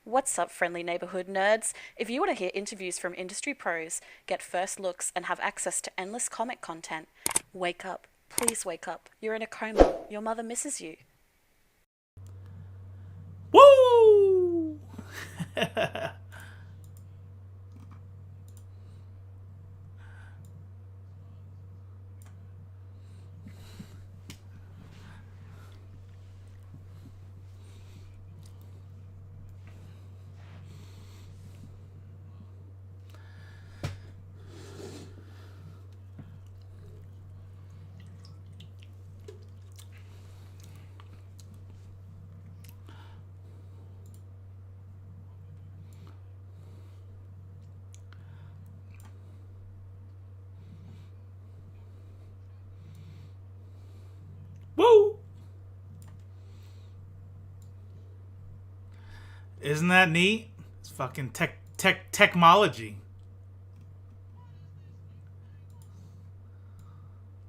What's up, friendly neighborhood nerds? If you want to hear interviews from industry pros, get first looks, and have access to endless comic content, wake up. Please wake up. You're in a coma. Your mother misses you. Woo! Woo! Isn't that neat? It's fucking technology.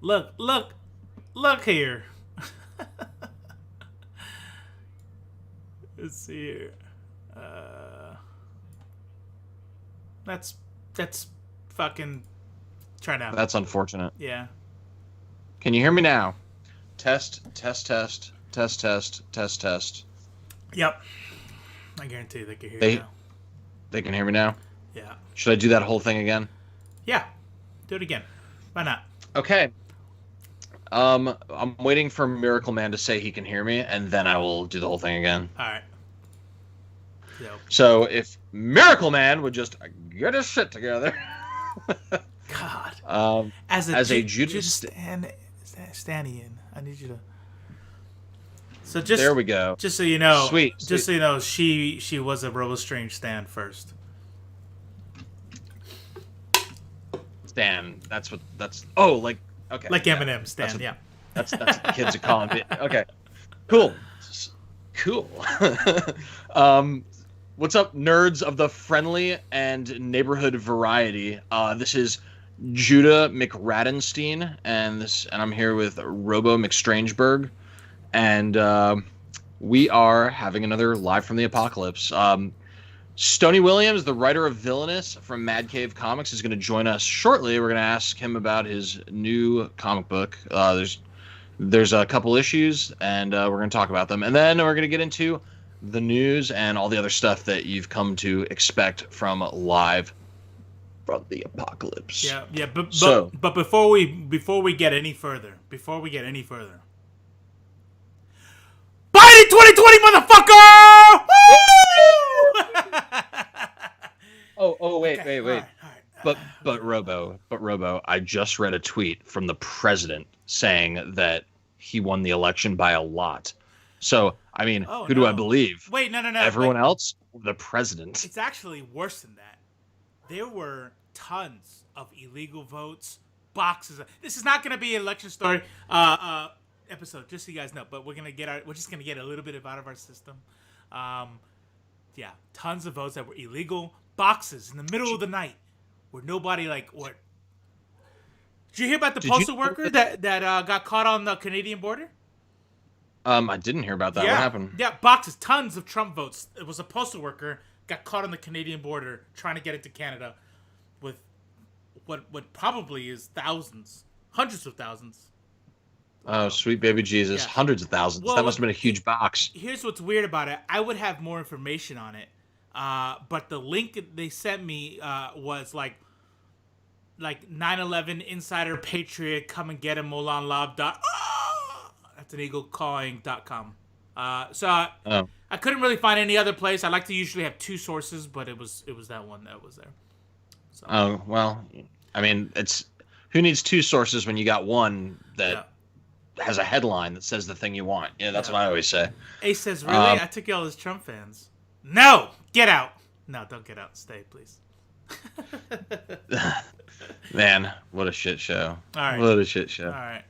Look here. Let's see here. That's fucking. Try now. That's unfortunate. Yeah. Can you hear me now? Test, test, test, test, test, test, test. Yep. I guarantee they can hear you now. They can hear me now? Yeah. Should I do that whole thing again? Yeah. Do it again. Why not? Okay. I'm waiting for Miracle Man to say he can hear me, and then I will do the whole thing again. All right. Yep. So if Miracle Man would just get his shit together. God. As a Judas Stanian, I need you to. So just there we go. Just so you know, Sweet. So you know, she was a Robo Strange Stan first. Stan. That's. Oh, like okay. Like Eminem Stan. Yeah. That's what the kids are calling it. Okay. Cool. What's up, nerds of the friendly and neighborhood variety? This is Judah McRadenstein, and I'm here with Robo McStrangeberg, and we are having another Live from the Apocalypse. Stonie Williams, the writer of Villainous from Mad Cave Comics, is going to join us shortly. We're going to ask him about his new comic book. There's a couple issues, and we're going to talk about them, and then we're going to get into the news and all the other stuff that you've come to expect from Live from the Apocalypse. Yeah. But before we get any further, Biden 2020, motherfucker! Oh, wait. All right. But Robo, I just read a tweet from the president saying that he won the election by a lot. So, I mean, who do I believe? Wait, no. Everyone else? The president. It's actually worse than that. There were tons of illegal votes, boxes. This is not going to be an election story episode, just so you guys know. But we're just going to get a little bit out of our system. Yeah, tons of votes that were illegal, boxes in the middle of the night, where nobody what? Did you hear about the postal worker that got caught on the Canadian border? I didn't hear about that. Yeah. What happened? Yeah, boxes, tons of Trump votes. It was a postal worker got caught on the Canadian border trying to get into Canada with what probably is thousands, hundreds of thousands. Oh, sweet baby Jesus. Yeah. Hundreds of thousands. Well, that must have been a huge box. Here's what's weird about it. I would have more information on it. But the link they sent me was like 9/11 Insider Patriot, come and get him, Molan Lab. That's an eaglecawing.com. So I couldn't really find any other place. I like to usually have two sources, but it was that one that was there. So. Oh, well, I mean, who needs two sources when you got one that has a headline that says the thing you want? Yeah, that's what I always say. Ace says, really? I took you all as Trump fans. No! Get out! No, don't get out. Stay, please. Man, what a shit show. All right. What a shit show. All right.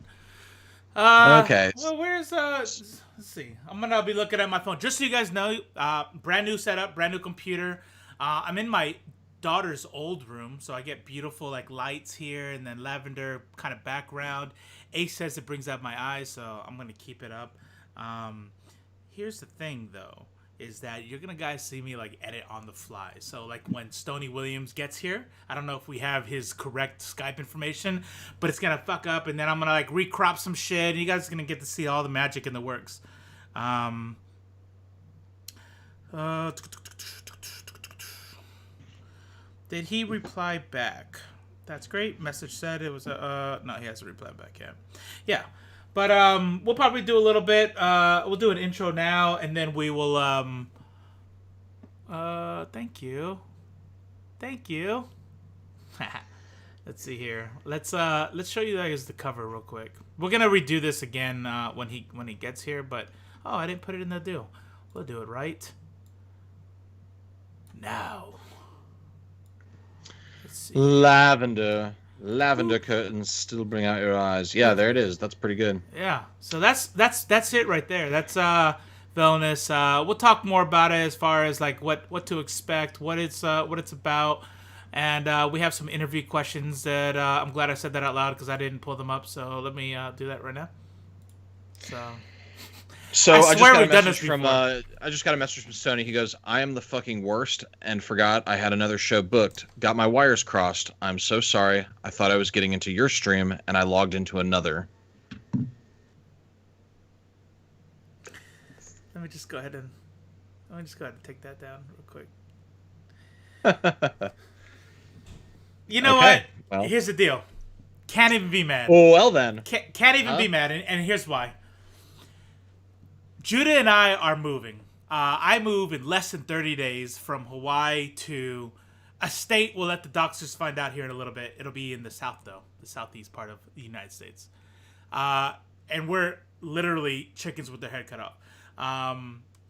Okay. Well, where's let's see. I'm gonna be looking at my phone. Just so you guys know, brand new setup, brand new computer. I'm in my daughter's old room, so I get beautiful lights here and then lavender kind of background. Ace says it brings out my eyes, so I'm gonna keep it up. Here's the thing, though. is that you're gonna guys see me like edit on the fly. So like when Stonie Williams gets here, I don't know if we have his correct Skype information, but it's gonna fuck up, and then I'm gonna like recrop some shit, and you guys are gonna get to see all the magic in the works. Did he reply back? That's great. Message said it was a no. He hasn't replied back yet. Yeah. But we'll probably do a little bit. We'll do an intro now, and then we will. Thank you. Let's see here. Let's show you guys the cover real quick. We're gonna redo this again when he gets here. But I didn't put it in the deal. We'll do it right now. Let's see. Lavender curtains still bring out your eyes. Yeah, there it is. That's pretty good. Yeah. So that's it right there. That's Villainous. We'll talk more about it as far as like what to expect, what it's about, and we have some interview questions that I'm glad I said that out loud because I didn't pull them up. So let me do that right now. So I just got a message from Stonie. He goes, "I am the fucking worst and forgot I had another show booked. Got my wires crossed. I'm so sorry. I thought I was getting into your stream and I logged into another." Let me just go ahead and take that down real quick. You know what? Well. Here's the deal. Can't even be mad. Well then. Can't even be mad, and here's why. Judah and I are moving. I move in less than 30 days from Hawaii to a state. We'll let the doctors find out here in a little bit. It'll be in the south, though, the southeast part of the United States. And we're literally chickens with their head cut off.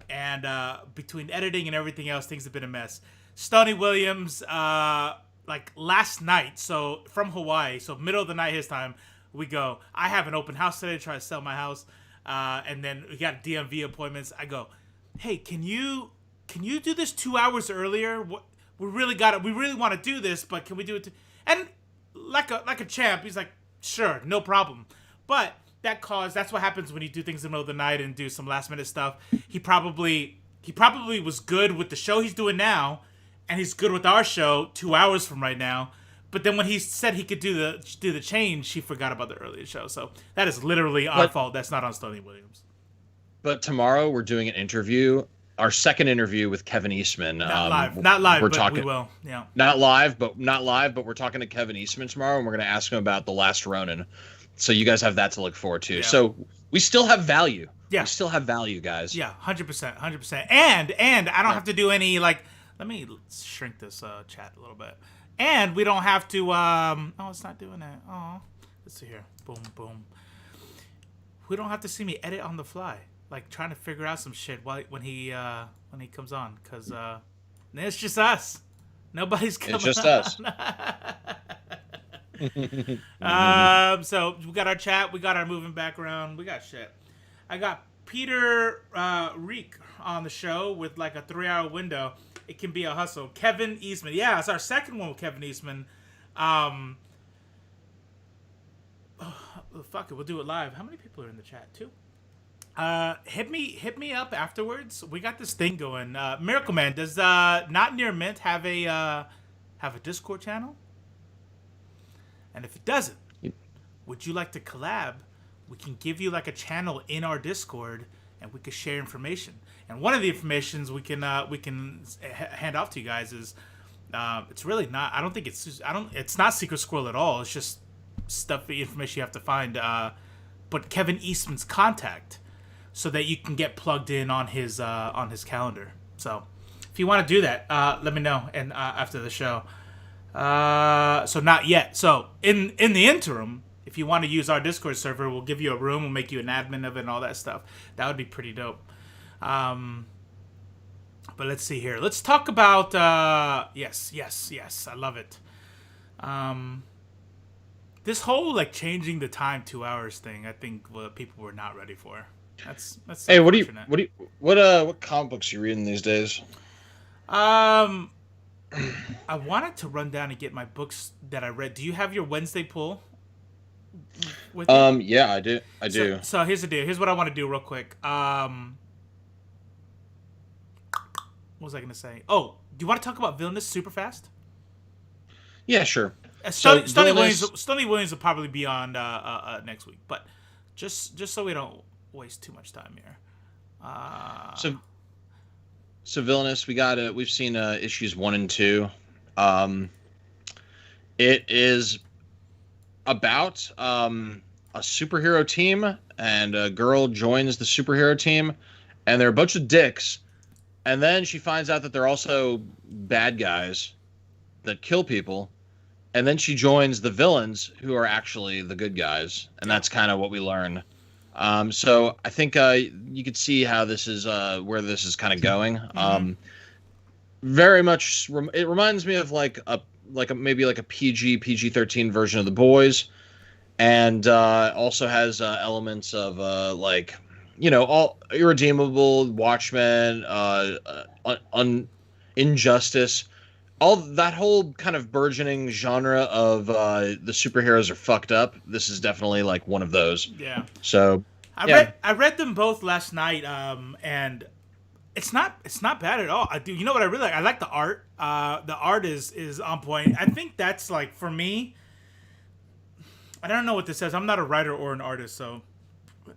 And between editing and everything else, things have been a mess. Stonie Williams, like last night, so from Hawaii, so middle of the night his time, we go, I have an open house today to try to sell my house. And then we got DMV appointments. I go, hey, can you do this 2 hours earlier? We really want to do this, but can we do it? And like a champ, he's like, sure, no problem. But that's what happens when you do things in the middle of the night and do some last minute stuff. He probably was good with the show he's doing now, and he's good with our show 2 hours from right now. But then when he said he could do the change, he forgot about the earlier show. So that is literally our fault. That's not on Stonie Williams. But tomorrow we're doing an interview, our second interview with Kevin Eastman. Not live, but we will. Yeah. Not live, but we're talking to Kevin Eastman tomorrow, and we're going to ask him about The Last Ronin. So you guys have that to look forward to. Yeah. So we still have value. Yeah. We still have value, guys. Yeah, 100%. And I don't have to do any, like, let me shrink this chat a little bit. And we don't have to, it's not doing that. Oh, let's see here. Boom, boom. We don't have to see me edit on the fly, like trying to figure out some shit when he comes on, because it's just us. Nobody's coming on. It's just us. So we got our chat, we got our moving background, we got shit. I got Peter Reek on the show with like a 3-hour window. It can be a hustle. Kevin Eastman. Yeah, it's our second one with Kevin Eastman. Fuck it, we'll do it live. How many people are in the chat too? Hit me up afterwards. We got this thing going. Miracle Man, does Not Near Mint have a Discord channel? And if it doesn't, would you like to collab? We can give you like a channel in our Discord, and we can share information. And one of the informations we can hand off to you guys is it's really not. I don't think it's not Secret Squirrel at all. It's just stuff, the information you have to find. But Kevin Eastman's contact, so that you can get plugged in on his calendar. So if you want to do that, let me know. And after the show. So not yet. So in the interim, if you want to use our Discord server, we'll give you a room. We'll make you an admin of it and all that stuff. That would be pretty dope. But let's see here. Let's talk about yes. I love it. This whole like changing the time 2 hours thing, I think people were not ready for. That's hey, what comic books are you reading these days? I wanted to run down and get my books that I read. Do you have your Wednesday pull with you? Yeah, I do. So here's the deal. Here's what I want to do real quick. What was I gonna say? Oh, do you want to talk about Villainous super fast? Yeah, sure. So Stony Villainous. Williams will probably be on next week, but just so we don't waste too much time here. So so Villainous, we've seen issues 1 and 2. Um, it is about a superhero team, and a girl joins the superhero team, and they're a bunch of dicks, and then she finds out that they're also bad guys that kill people, and then she joins the villains who are actually the good guys, and that's kind of what we learn. So I think you could see how this is where this is kind of going. Very much, it reminds me of maybe like a PG-13 version of The Boys, and also has elements of all Irredeemable, Watchmen, Injustice, all that whole kind of burgeoning genre of the superheroes are fucked up. This is definitely like one of those. Yeah. So I read them both last night, and it's not bad at all. I do. You know what I really like? I like the art. The art is on point. I think that's like, for me, I don't know what this says. I'm not a writer or an artist, so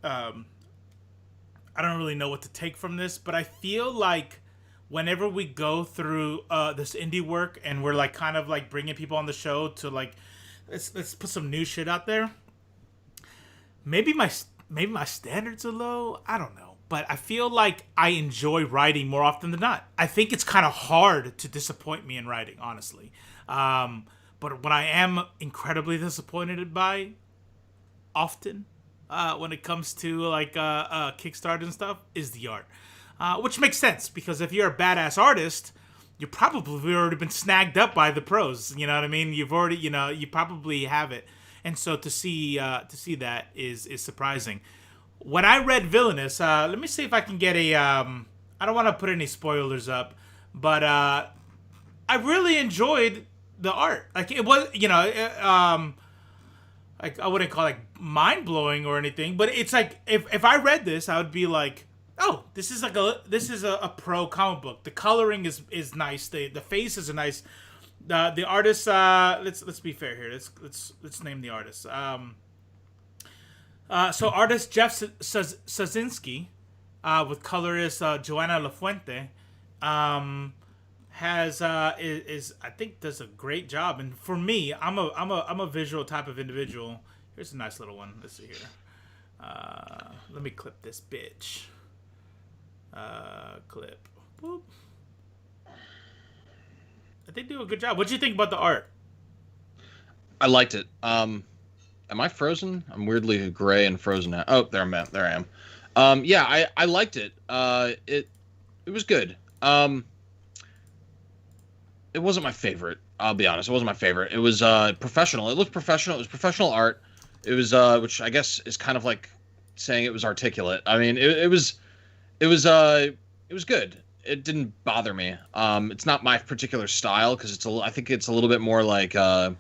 I don't really know what to take from this. But I feel like whenever we go through this indie work, and we're like kind of like bringing people on the show to like let's put some new shit out there. Maybe my standards are low. I don't know. But I feel like I enjoy writing more often than not. I think it's kind of hard to disappoint me in writing, honestly. But what I am incredibly disappointed by often when it comes to like Kickstarter and stuff is the art. Which makes sense, because if you're a badass artist, you probably already been snagged up by the pros. You know what I mean? You've already, you probably have it. And so to see that is surprising. When I read Villainous, let me see if I can get a. I don't want to put any spoilers up, but I really enjoyed the art. Like, it was, like, I wouldn't call it like mind blowing or anything, but it's like if I read this, I would be like, oh, this is a pro comic book. The coloring is nice. The faces are nice. The artist. Let's be fair here. Let's name the artist. So artist Jef Sadzinski, with colorist Joana Lafuente, has is I think does a great job. And for me, I'm a visual type of individual. Here's a nice little one. Let's see here. Let me clip this bitch. Clip. Boop. They do a good job. What do you think about the art? I liked it. Am I frozen? I'm weirdly gray and frozen now. Oh, there I am. Yeah, I liked it. It was good. It wasn't my favorite. I'll be honest. It wasn't my favorite. It was professional. It looked professional. It was professional art. It was which I guess is kind of like saying it was articulate. I mean, it was good. It didn't bother me. It's not my particular style, because I think it's a little bit more like I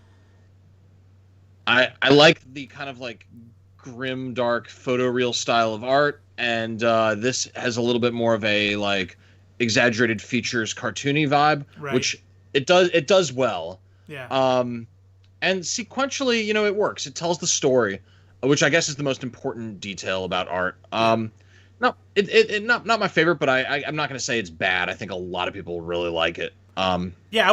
like the kind of like grim, dark photoreal style of art, and this has a little bit more of a like exaggerated features, cartoony vibe, right. Which it does well. Yeah. And sequentially, it works. It tells the story, which I guess is the most important detail about art. No, it not my favorite, but I'm not going to say it's bad. I think a lot of people really like it. Yeah,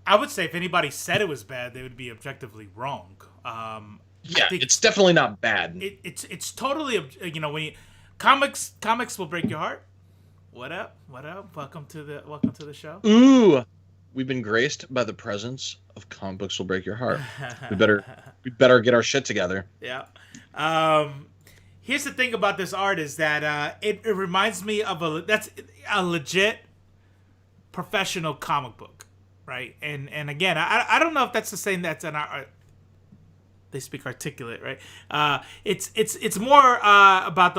I would say if anybody said it was bad, they would be objectively wrong. Yeah, it's definitely not bad. It's totally, when you comics will break your heart. What up? Welcome to the show. Ooh, we've been graced by the presence of comic books will break your heart. we better get our shit together. Yeah. Here's the thing about this art is that it reminds me of that's a legit professional comic book, right? And again, I don't know if that's the same that's an art. They speak articulate, right? It's more about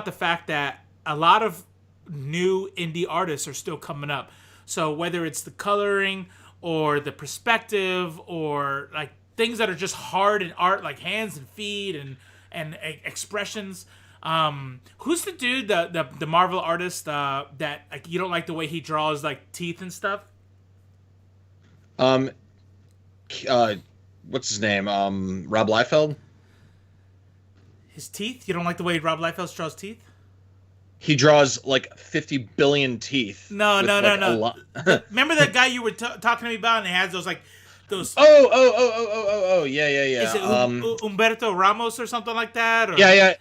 the fact that a lot of new indie artists are still coming up. So whether it's the coloring or the perspective or like things that are just hard in art, like hands and feet and expressions, Who's the dude, the Marvel artist that like you don't like the way he draws like teeth and stuff? Um, what's his name? Rob Liefeld. His teeth? You don't like the way Rob Liefeld draws teeth? He draws like 50 billion teeth. No, with, no, no, like, no. Remember that guy you were talking to me about, and he has those like those. Oh, yeah. Is it Humberto Ramos or something like that? Or? Yeah.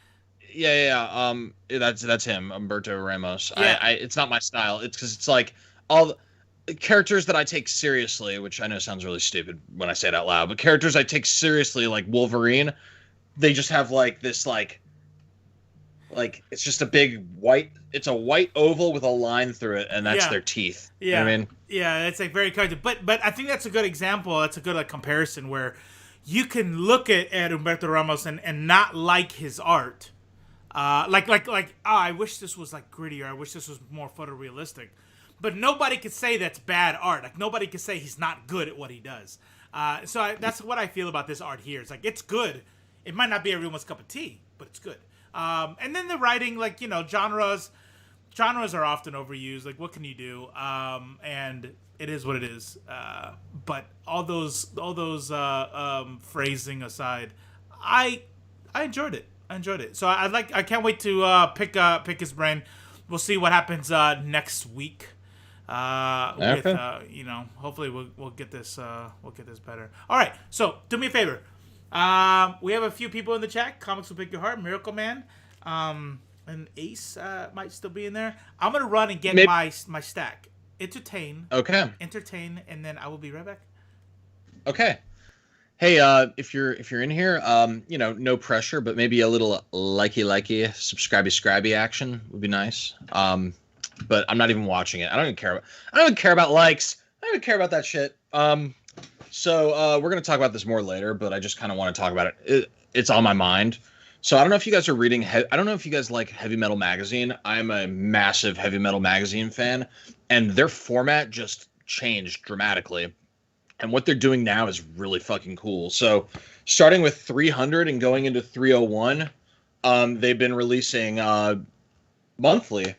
That's him, Humberto Ramos. Yeah. It's not my style. It's because it's like all the characters that I take seriously, which I know sounds really stupid when I say it out loud, but characters I take seriously, like Wolverine, they just have like this like it's just a big white. It's a white oval with a line through it, and that's their teeth. Yeah, you know what I mean, yeah, it's like very character. But I think that's a good example. That's a good like comparison where you can look at Humberto Ramos and not like his art. I wish this was like grittier. I wish this was more photorealistic. But nobody could say that's bad art. Like nobody could say he's not good at what he does. That's what I feel about this art here. It's like it's good. It might not be everyone's cup of tea, but it's good. And then the writing, like genres are often overused. Like what can you do? And it is what it is. But all those phrasing aside, I enjoyed it. So I can't wait to pick his brain. We'll see what happens next week. Okay. With hopefully we'll get this better. All right, so do me a favor. We have a few people in the chat. Comics will pick your heart. Miracle Man, and Ace might still be in there. I'm gonna run and get my stack. Entertain, and then I will be right back. Okay. Hey, if you're in here, no pressure, but maybe a little likey, subscribey action would be nice. But I'm not even watching it. I don't even care about likes. I don't even care about that shit. So we're gonna talk about this more later, but I just kind of want to talk about it. It's on my mind. So I don't know if you guys are reading. I don't know if you guys like Heavy Metal Magazine. I'm a massive Heavy Metal Magazine fan, and their format just changed dramatically. And what they're doing now is really fucking cool. So starting with 300 and going into 301, they've been releasing monthly.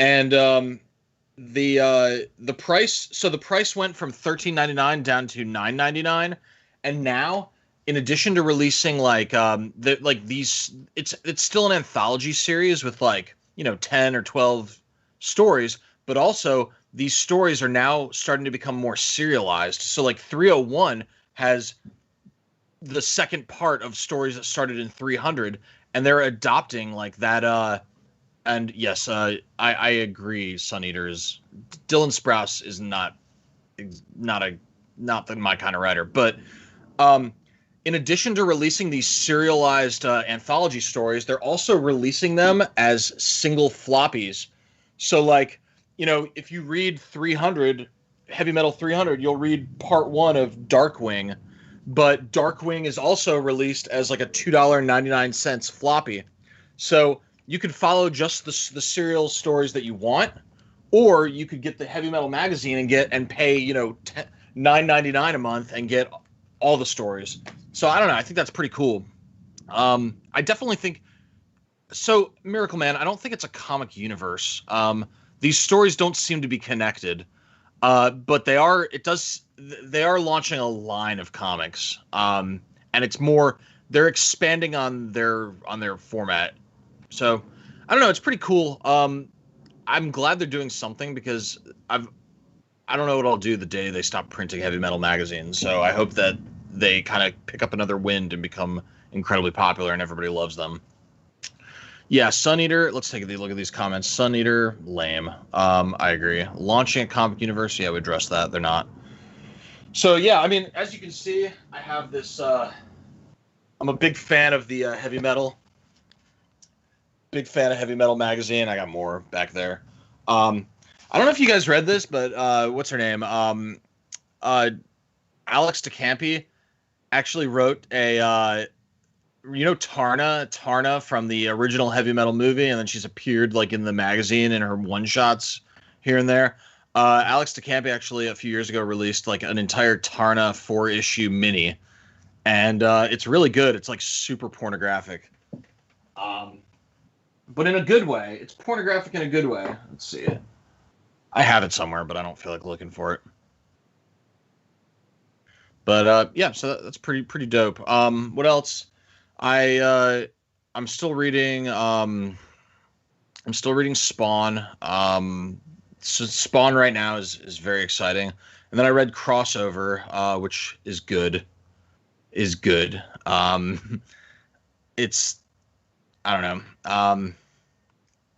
And the price went from $13.99 down to $9.99, and now in addition to releasing it's still an anthology series with 10 or 12 stories, but also these stories are now starting to become more serialized. So 301 has the second part of stories that started in 300, and they're adopting that. And yes, I agree. Sun Eaters, Dylan Sprouse is not my kind of writer. But in addition to releasing these serialized anthology stories, they're also releasing them as single floppies. So if you read 300, Heavy Metal 300, you'll read part 1 of Darkwing, but Darkwing is also released as a $2.99 floppy. So you could follow just the serial stories that you want, or you could get the Heavy Metal Magazine and pay $9.99 a month and get all the stories. So I don't know. I think that's pretty cool. I definitely think so. Miracle Man, I don't think it's a comic universe. These stories don't seem to be connected, but they are. They are launching a line of comics, and it's more. They're expanding on their format. So I don't know. It's pretty cool. I'm glad they're doing something because I don't know what I'll do the day they stop printing Heavy Metal Magazine. So I hope that they kind of pick up another wind and become incredibly popular and everybody loves them. Yeah, Sun Eater. Let's take a look at these comments. Sun Eater, lame. I agree. Launching a comic universe, yeah, we addressed that. They're not. So yeah, I mean, as you can see, I have this. I'm a big fan of the heavy metal. Big fan of Heavy Metal Magazine. I got more back there. I don't know if you guys read this, but what's her name? Alex DeCampi actually wrote a. Tarna from the original Heavy Metal movie, and then she's appeared in the magazine in her one-shots here and there. Alex DeCampi actually a few years ago released an entire Tarna 4-issue mini, and it's really good. It's super pornographic. but in a good way. It's pornographic in a good way. Let's see it. I have it somewhere, but I don't feel like looking for it. But yeah, so that's pretty dope. What else? I'm still reading. I'm still reading Spawn. So Spawn right now is very exciting. And then I read Crossover, which is good. Is good. It's I don't know.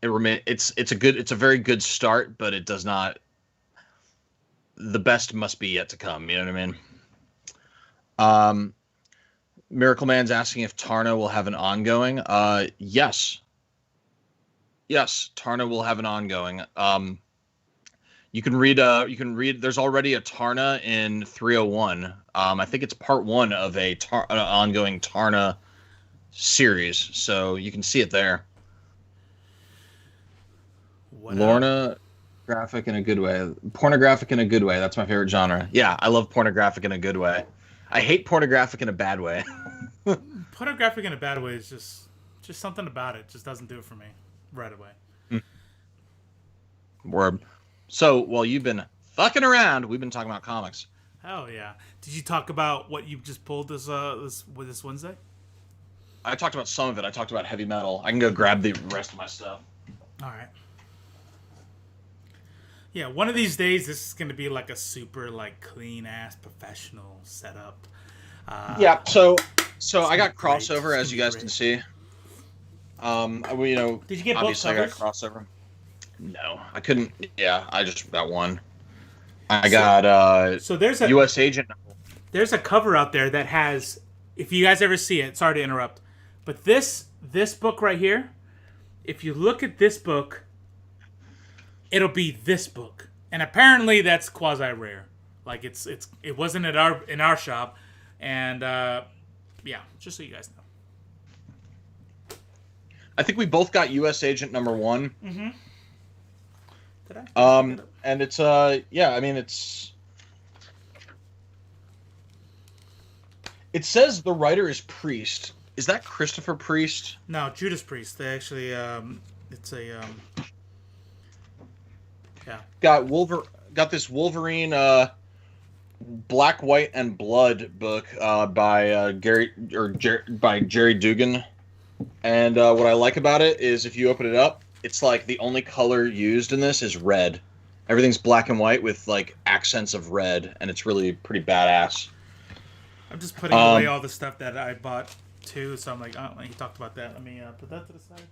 It's a very good start, but it does not. The best must be yet to come. You know what I mean? Miracle Man's asking if Tarna will have an ongoing. Yes. Yes, Tarna will have an ongoing. You can read. There's already a Tarna in 301. I think it's part one of an ongoing Tarna series, so you can see it there. Lorna, graphic in a good way. Pornographic in a good way. That's my favorite genre. Yeah, I love pornographic in a good way. I hate pornographic in a bad way. Pornographic in a bad way is just something about it just doesn't do it for me right away. Word. So while you've been fucking around, we've been talking about comics. Hell yeah! Did you talk about what you just pulled this Wednesday? I talked about some of it. I talked about heavy metal. I can go grab the rest of my stuff. All right. Yeah, one of these days, this is going to be like a super like clean ass professional setup. Yeah. So I got Crossover, as you guys can see. Did you get obviously both I got Crossover. No, I couldn't. Yeah, I just got one. I got so there's a U.S. Agent. There's a cover out there that has, if you guys ever see it, sorry to interrupt, but this book right here, if you look at this book, it'll be this book, and apparently that's quasi rare. Like it wasn't in our shop, and yeah, just so you guys know. I think we both got U.S. Agent #1. Mm-hmm. Did I? And it's yeah, I mean it says the writer is Priest. Is that Christopher Priest? No, Judas Priest. They actually it's a yeah. Got this Wolverine Black, White, and Blood book by Jerry Dugan. And what I like about it is if you open it up, it's like the only color used in this is red. Everything's black and white with like accents of red, and it's really pretty badass. I'm just putting away all the stuff that I bought too, so I'm like, oh, he talked about that. Let me put that to the side.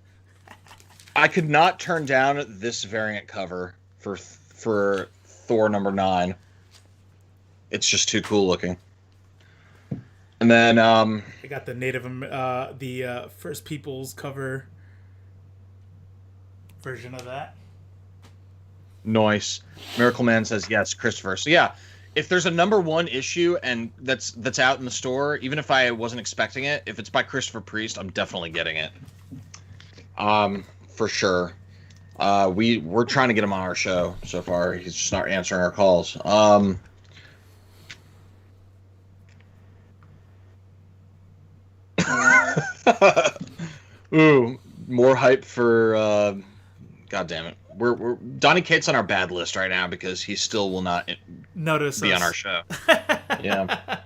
I could not turn down this variant cover for Thor #9. It's just too cool looking. And then I got the the First Peoples cover version of that. Noise. Miracle Man says yes, Christopher. So yeah, if there's a #1 issue and that's out in the store, even if I wasn't expecting it, if it's by Christopher Priest, I'm definitely getting it. For sure. We're trying to get him on our show so far. He's just not answering our calls. Ooh, more hype for God damn it. We're Donnie Cates on our bad list right now because he still will not notice be us on our show. Yeah.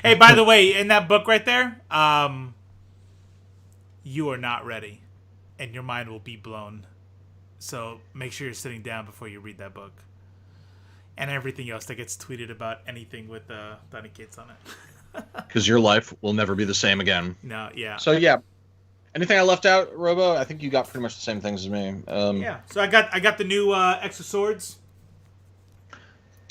Hey, by the way, in that book right there, you are not ready, and your mind will be blown. So make sure you're sitting down before you read that book, and everything else that gets tweeted about anything with Donnie Cates on it. Because your life will never be the same again. No, yeah. So yeah. Anything I left out, Robo? I think you got pretty much the same things as me. Yeah. So I got the new X of Swords.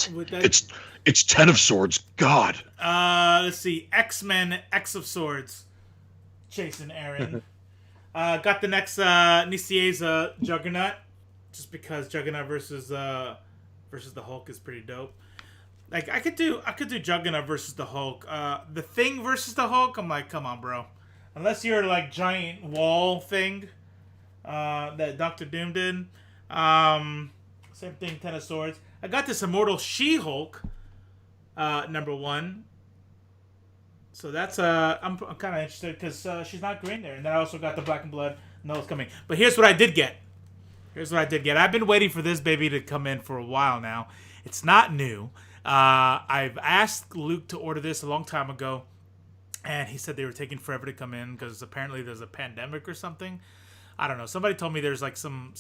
It's 10 of Swords. God. Let's see. X-Men X of Swords. Chasing Aaron. Got the next Nicieza Juggernaut, just because Juggernaut versus the Hulk is pretty dope. Like I could do Juggernaut versus the Hulk. The Thing versus the Hulk. I'm like, come on, bro. Unless you're like giant wall thing that Doctor Doom did. Same thing, Ten of Swords. I got this Immortal She-Hulk #1. So that's I'm kind of interested because she's not green there. And then I also got the Black and Blood know it's coming. But here's what I did get. I've been waiting for this baby to come in for a while now. It's not new. I've asked Luke to order this a long time ago, and he said they were taking forever to come in because apparently there's a pandemic or something. I don't know. Somebody told me there's like some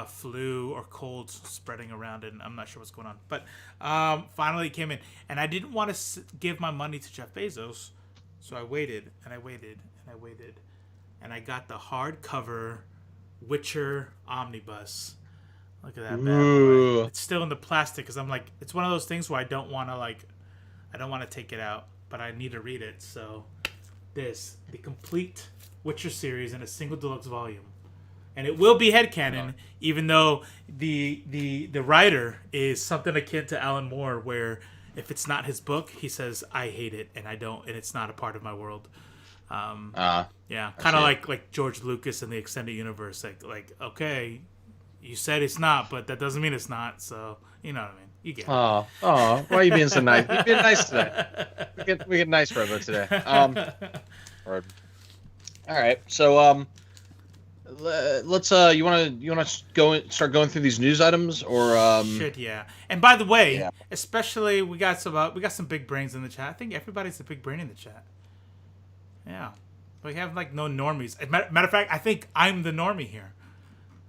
flu or cold spreading around, and I'm not sure what's going on. But finally it came in, and I didn't want to give my money to Jeff Bezos, so I waited and I waited and I waited, and I got the hardcover Witcher omnibus. Look at that bad boy. It's still in the plastic because I'm like, it's one of those things where I don't want to take it out, but I need to read it. So the complete Witcher series in a single deluxe volume. And it will be headcanon, even though the writer is something akin to Alan Moore, where if it's not his book, he says, I hate it, and it's not a part of my world. Yeah, kind of like George Lucas in the extended universe. Like, okay, you said it's not, but that doesn't mean it's not. So you know what I mean. You get it. Oh, why are you being so nice? You're being nice today. We get nice Robo today. All right, so let's you wanna start going through these news items or Shit, yeah. And by the way, especially we got some big brains in the chat. I think everybody's a big brain in the chat. Yeah, we have like no normies. Matter of fact, I think I'm the normie here.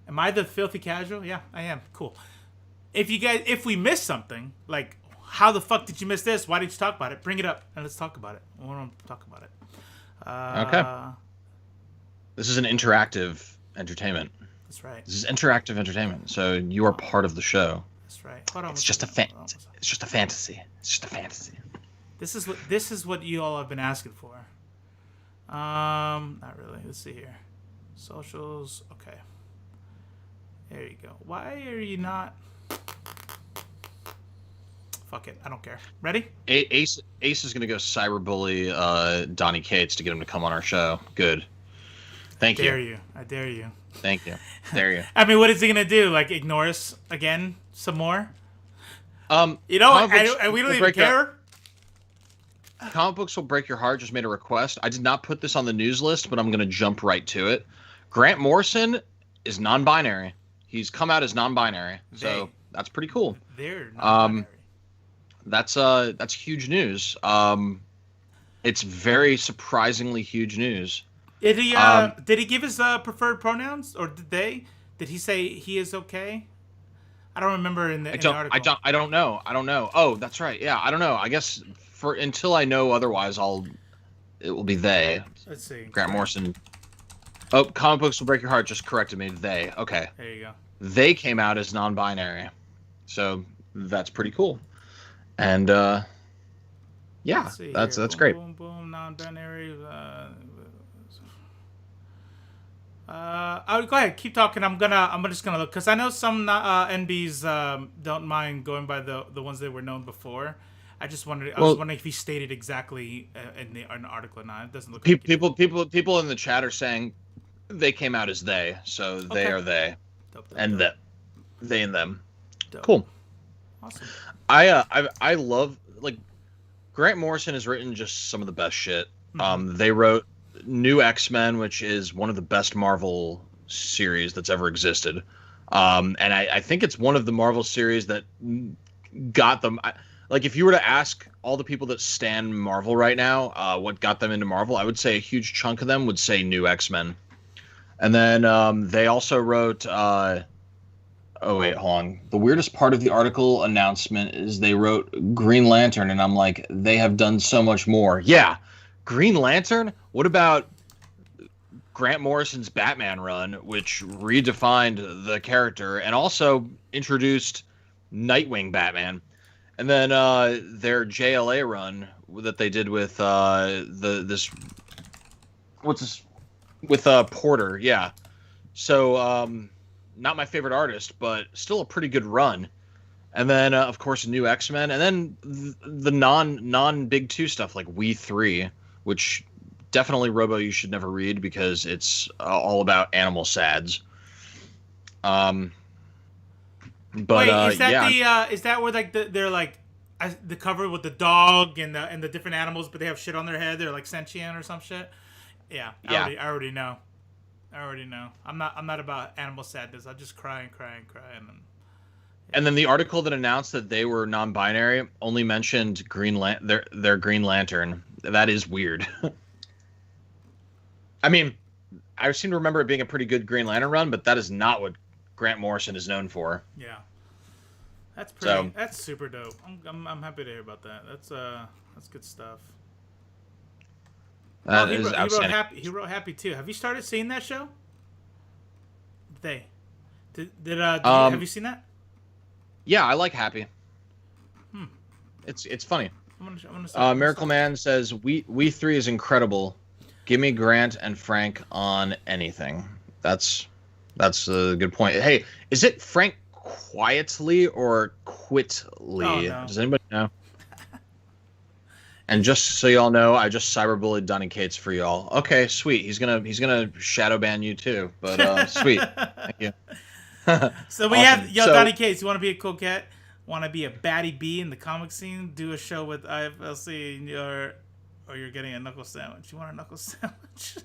Am I the filthy casual? Yeah, I am. Cool. If we missed something, like how the fuck did you miss this? Why didn't you talk about it? Bring it up and let's talk about it. I want to talk about it. Okay. This is an interactive entertainment. That's right. This is interactive entertainment, so you are part of the show. That's right. Hold on. It's just a fantasy. It's just a fantasy. This is what you all have been asking for. Not really. Let's see here. Socials. Okay. There you go. Why are you not? Fuck it. I don't care. Ready? Ace is gonna go cyberbully Donnie Cates to get him to come on our show. Good. Thank you. I dare you. Thank you. Dare you. I mean, what is he gonna do? Like ignore us again some more? You know, we don't even care. Comic Books Will Break Your Heart just made a request. I did not put this on the news list, but I'm going to jump right to it. Grant Morrison is non-binary. He's come out as non-binary, so that's pretty cool. They're non-binary. That's huge news. It's very surprisingly huge news. Did he give his preferred pronouns, or did he say he is okay? I don't remember in the article. I don't know. Oh, that's right. Yeah, I don't know. I guess until I know otherwise, it will be they. Let's see. Grant Morrison. Oh, Comic Books Will Break Your Heart just corrected me. They. Okay. There you go. They came out as non-binary, so that's pretty cool. And yeah, that's great. Boom, boom, non-binary. Go ahead, keep talking. I'm just gonna look because I know some NBs don't mind going by the ones that were known before. I was wondering if he stated exactly in the article or not. It doesn't look. People in the chat are saying they came out as they, so they are they, dope, and that they and them. Dope. Cool. Awesome. I love, like, Grant Morrison has written just some of the best shit. Mm-hmm. They wrote New X-Men, which is one of the best Marvel series that's ever existed. And I think it's one of the Marvel series that got them. Like, if you were to ask all the people that stan Marvel right now, what got them into Marvel, I would say a huge chunk of them would say New X-Men. And then they also wrote... oh, wait, hold on. The weirdest part of the article announcement is they wrote Green Lantern, and I'm like, they have done so much more. Yeah, Green Lantern? What about Grant Morrison's Batman run, which redefined the character and also introduced Nightwing Batman? And then their JLA run that they did with with Porter, yeah. So not my favorite artist, but still a pretty good run. And then of course New X-Men, and then the non Big Two stuff like We 3, which definitely Robo you should never read because it's all about animal sads. But wait, is that is that where like they're like the cover with the dog and the different animals, but they have shit on their head? They're like sentient or some shit. Yeah, I already know. I already know. I'm not about animal sadness. I'll just cry and cry and cry And then the article that announced that they were non-binary only mentioned their Green Lantern. That is weird. I mean, I seem to remember it being a pretty good Green Lantern run, but that is not what Grant Morrison is known for. Yeah. That's super dope. I'm happy to hear about that. That's good stuff. He wrote Happy too. Have you started seeing that show? Have you seen that? Yeah, I like Happy. It's funny. Miracle Man says we three is incredible. Give me Grant and Frank on anything. That's a good point. Hey, is it Frank Quietly or Quitly? Oh, no. Does anybody know? And just so y'all know, I just cyberbullied Donny Cates for y'all. Okay, sweet. He's gonna shadow ban you too. But sweet. Thank you. So we have Donny Cates. You want to be a coquette? Want to be a baddie bee in the comic scene? Do a show with IFLC, or you're getting a knuckle sandwich. You want a knuckle sandwich?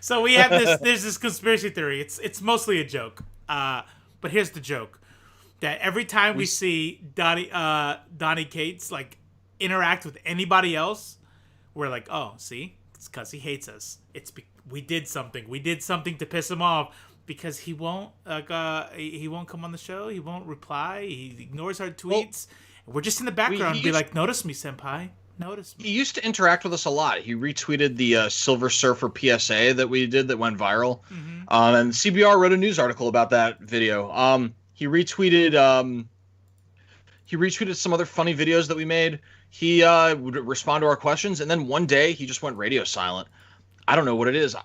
So we have this. There's this conspiracy theory. It's mostly a joke. But here's the joke: that every time we see Donny Cates like interact with anybody else, we're like, oh, see, it's because he hates us. We did something. We did something to piss him off. Because he won't he won't come on the show. He won't reply. He ignores our tweets. We're just in the background and be like, notice me, senpai. Notice me. He used to interact with us a lot. He retweeted the Silver Surfer PSA that we did that went viral. Mm-hmm. And CBR wrote a news article about that video. He retweeted some other funny videos that we made. He would respond to our questions, and then one day he just went radio silent. I don't know what it is.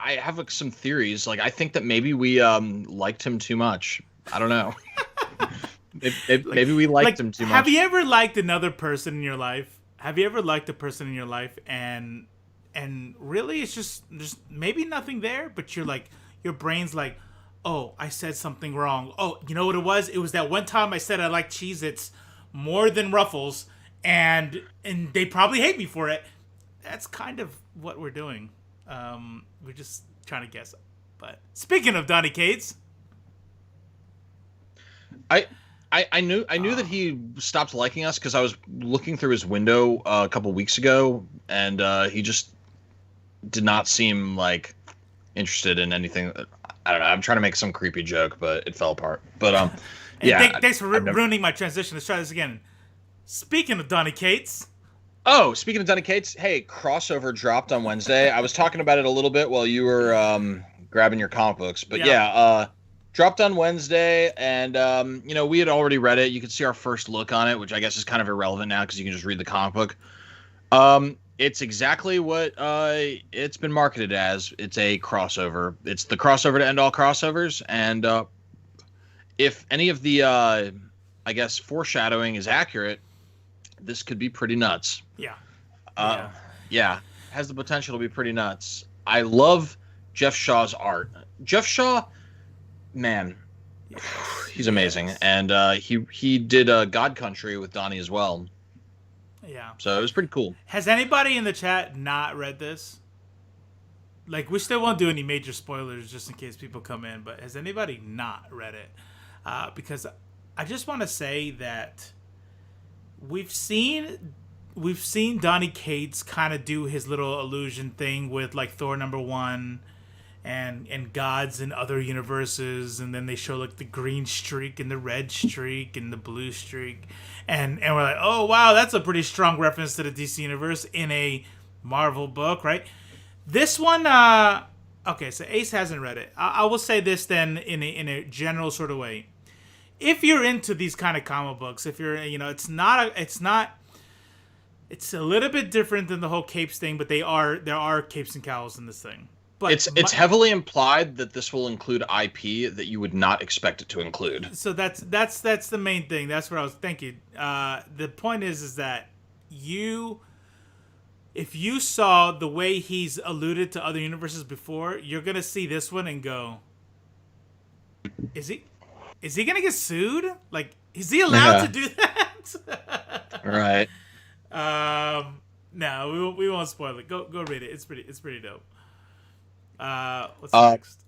I have some theories. Like, I think that maybe we liked him too much. I don't know. Maybe we liked him too much. Have you ever liked another person in your life? Have you ever liked a person in your life and really it's just there's maybe nothing there, but you're like, your brain's like, oh, I said something wrong. Oh, you know what it was? It was that one time I said I like Cheez-Its more than Ruffles, and they probably hate me for it. That's kind of what we're doing. We're just trying to guess. But speaking of Donny Cates, I knew that he stopped liking us because I was looking through his window a couple weeks ago, and he just did not seem like interested in anything. I don't know. I'm trying to make some creepy joke, but it fell apart. But yeah. Thanks for ruining my transition. Let's try this again. Speaking of Donny Cates. Oh, speaking of Donny Cates, hey, crossover dropped on Wednesday. I was talking about it a little bit while you were grabbing your comic books, but dropped on Wednesday, and we had already read it. You could see our first look on it, which I guess is kind of irrelevant now because you can just read the comic book. It's exactly what it's been marketed as. It's a crossover. It's the crossover to end all crossovers, and if any of the I guess foreshadowing is accurate, this could be pretty nuts. Yeah. Has the potential to be pretty nuts. I love Jeff Shaw's art. Jeff Shaw, man, he's amazing. And he did God Country with Donnie as well. Yeah. So it was pretty cool. Has anybody in the chat not read this? Like, we still won't do any major spoilers just in case people come in, but has anybody not read it? Because I just want to say that we've seen Donny Cates kind of do his little illusion thing with like Thor #1 and gods in other universes, and then they show like the green streak and the red streak and the blue streak, and we're like, oh wow, that's a pretty strong reference to the DC universe in a Marvel book, right? This one, okay, so Ace hasn't read it. I will say this then in a general sort of way. If you're into these kind of comic books, if you're, it's a little bit different than the whole capes thing, but there are capes and cowls in this thing. But it's heavily implied that this will include IP that you would not expect it to include. So that's the main thing. That's where I was thinking. The point is that if you saw the way he's alluded to other universes before, you're gonna see this one and go, is he gonna get sued? Like, is he allowed to do that? Right. No, we won't spoil it. Go read it. It's pretty dope. What's next?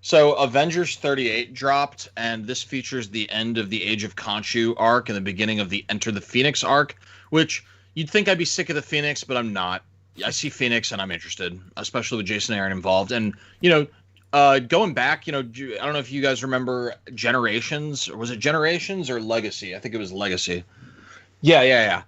So Avengers 38 dropped, and this features the end of the Age of Khonshu arc and the beginning of the Enter the Phoenix arc, which you'd think I'd be sick of the Phoenix, but I'm not. I see Phoenix and I'm interested, especially with Jason Aaron involved. And, going back, I don't know if you guys remember Generations, or was it Generations or Legacy? I think it was Legacy. Yeah.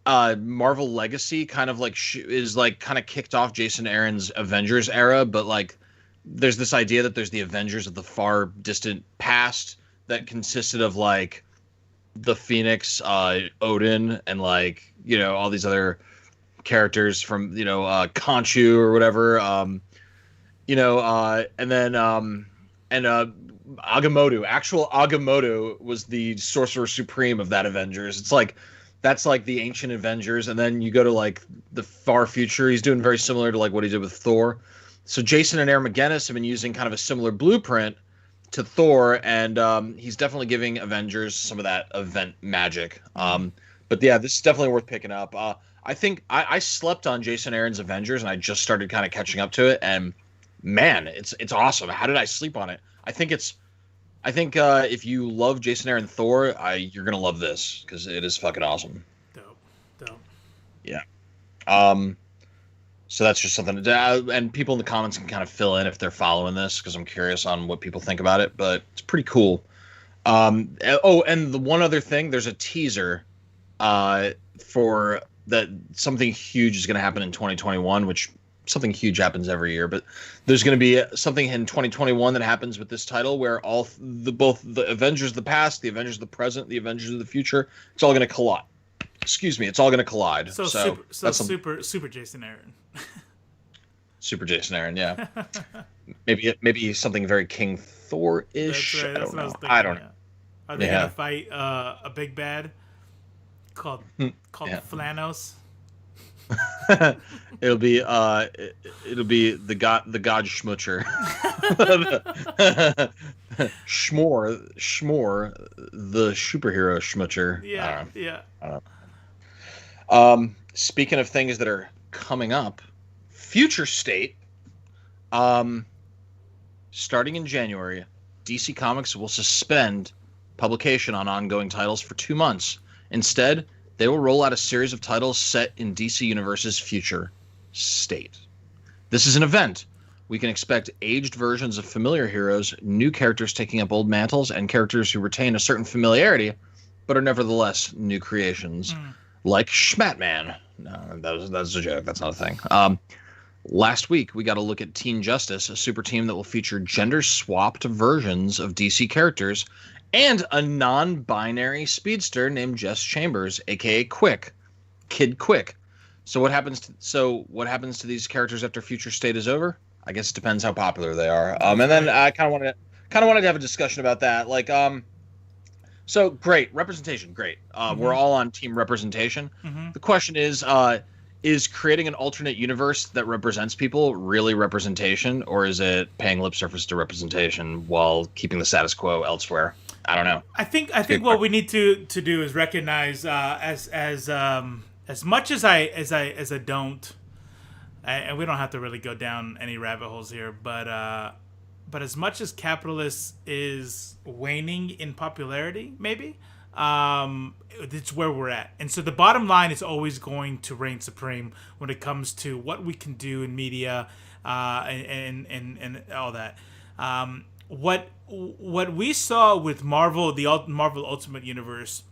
Marvel Legacy kind of like is like kind of kicked off Jason Aaron's Avengers era, but like there's this idea that there's the Avengers of the far distant past that consisted of like the Phoenix, Odin, and like, all these other characters from, Khonshu or whatever. And then Agamotto. Actual Agamotto was the Sorcerer Supreme of that Avengers. It's like that's like the ancient Avengers, and then you go to like the far future. He's doing very similar to like what he did with Thor. So Jason and Aaron McGuinness have been using kind of a similar blueprint to Thor, and he's definitely giving Avengers some of that event magic. But yeah, this is definitely worth picking up. I think I slept on Jason Aaron's Avengers, and I just started kind of catching up to it, and man, it's awesome. How did I sleep on it? I think if you love Jason Aaron Thor, you're gonna love this because it is fucking awesome. Dope. Yeah. So that's just something and people in the comments can kind of fill in if they're following this, because I'm curious on what people think about it, but it's pretty cool. And the one other thing, there's a teaser for that something huge is going to happen in 2021, which something huge happens every year, but there's going to be something in 2021 that happens with this title where both the Avengers of the past, the Avengers of the present, the Avengers of the future, it's all going to collide. Excuse me, it's all going to collide. So super Jason Aaron. Super Jason Aaron, yeah. maybe something very King Thor-ish. That's right. That's what I was thinking. I don't know. Are they gonna fight a big bad called Villainous? It'll be the god Schmutcher. Schmore, the superhero Schmutcher. Yeah. Speaking of things that are coming up, Future State, starting in January, DC Comics will suspend publication on ongoing titles for 2 months. Instead, they will roll out a series of titles set in DC Universe's Future State. This is an event. We can expect aged versions of familiar heroes, new characters taking up old mantles, and characters who retain a certain familiarity, but are nevertheless new creations. Like Schmatman. No, that's a joke. That's not a thing. Last week, we got a look at Teen Justice, a super team that will feature gender-swapped versions of DC characters, and a non-binary speedster named Jess Chambers, aka Kid Quick. So what happens to these characters after Future State is over? I guess it depends how popular they are. And then I kind of wanted to have a discussion about that. Like, so great representation, great. We're all on team representation. The question is creating an alternate universe that represents people really representation, or is it paying lip service to representation while keeping the status quo elsewhere? I don't know. I think what we need to do is recognize as much as I don't, and we don't have to really go down any rabbit holes here, but as much as capitalist is waning in popularity, maybe. It's where we're at, and so the bottom line is always going to reign supreme when it comes to what we can do in media, and all that. What we saw with Marvel, the Marvel Ultimate Universe,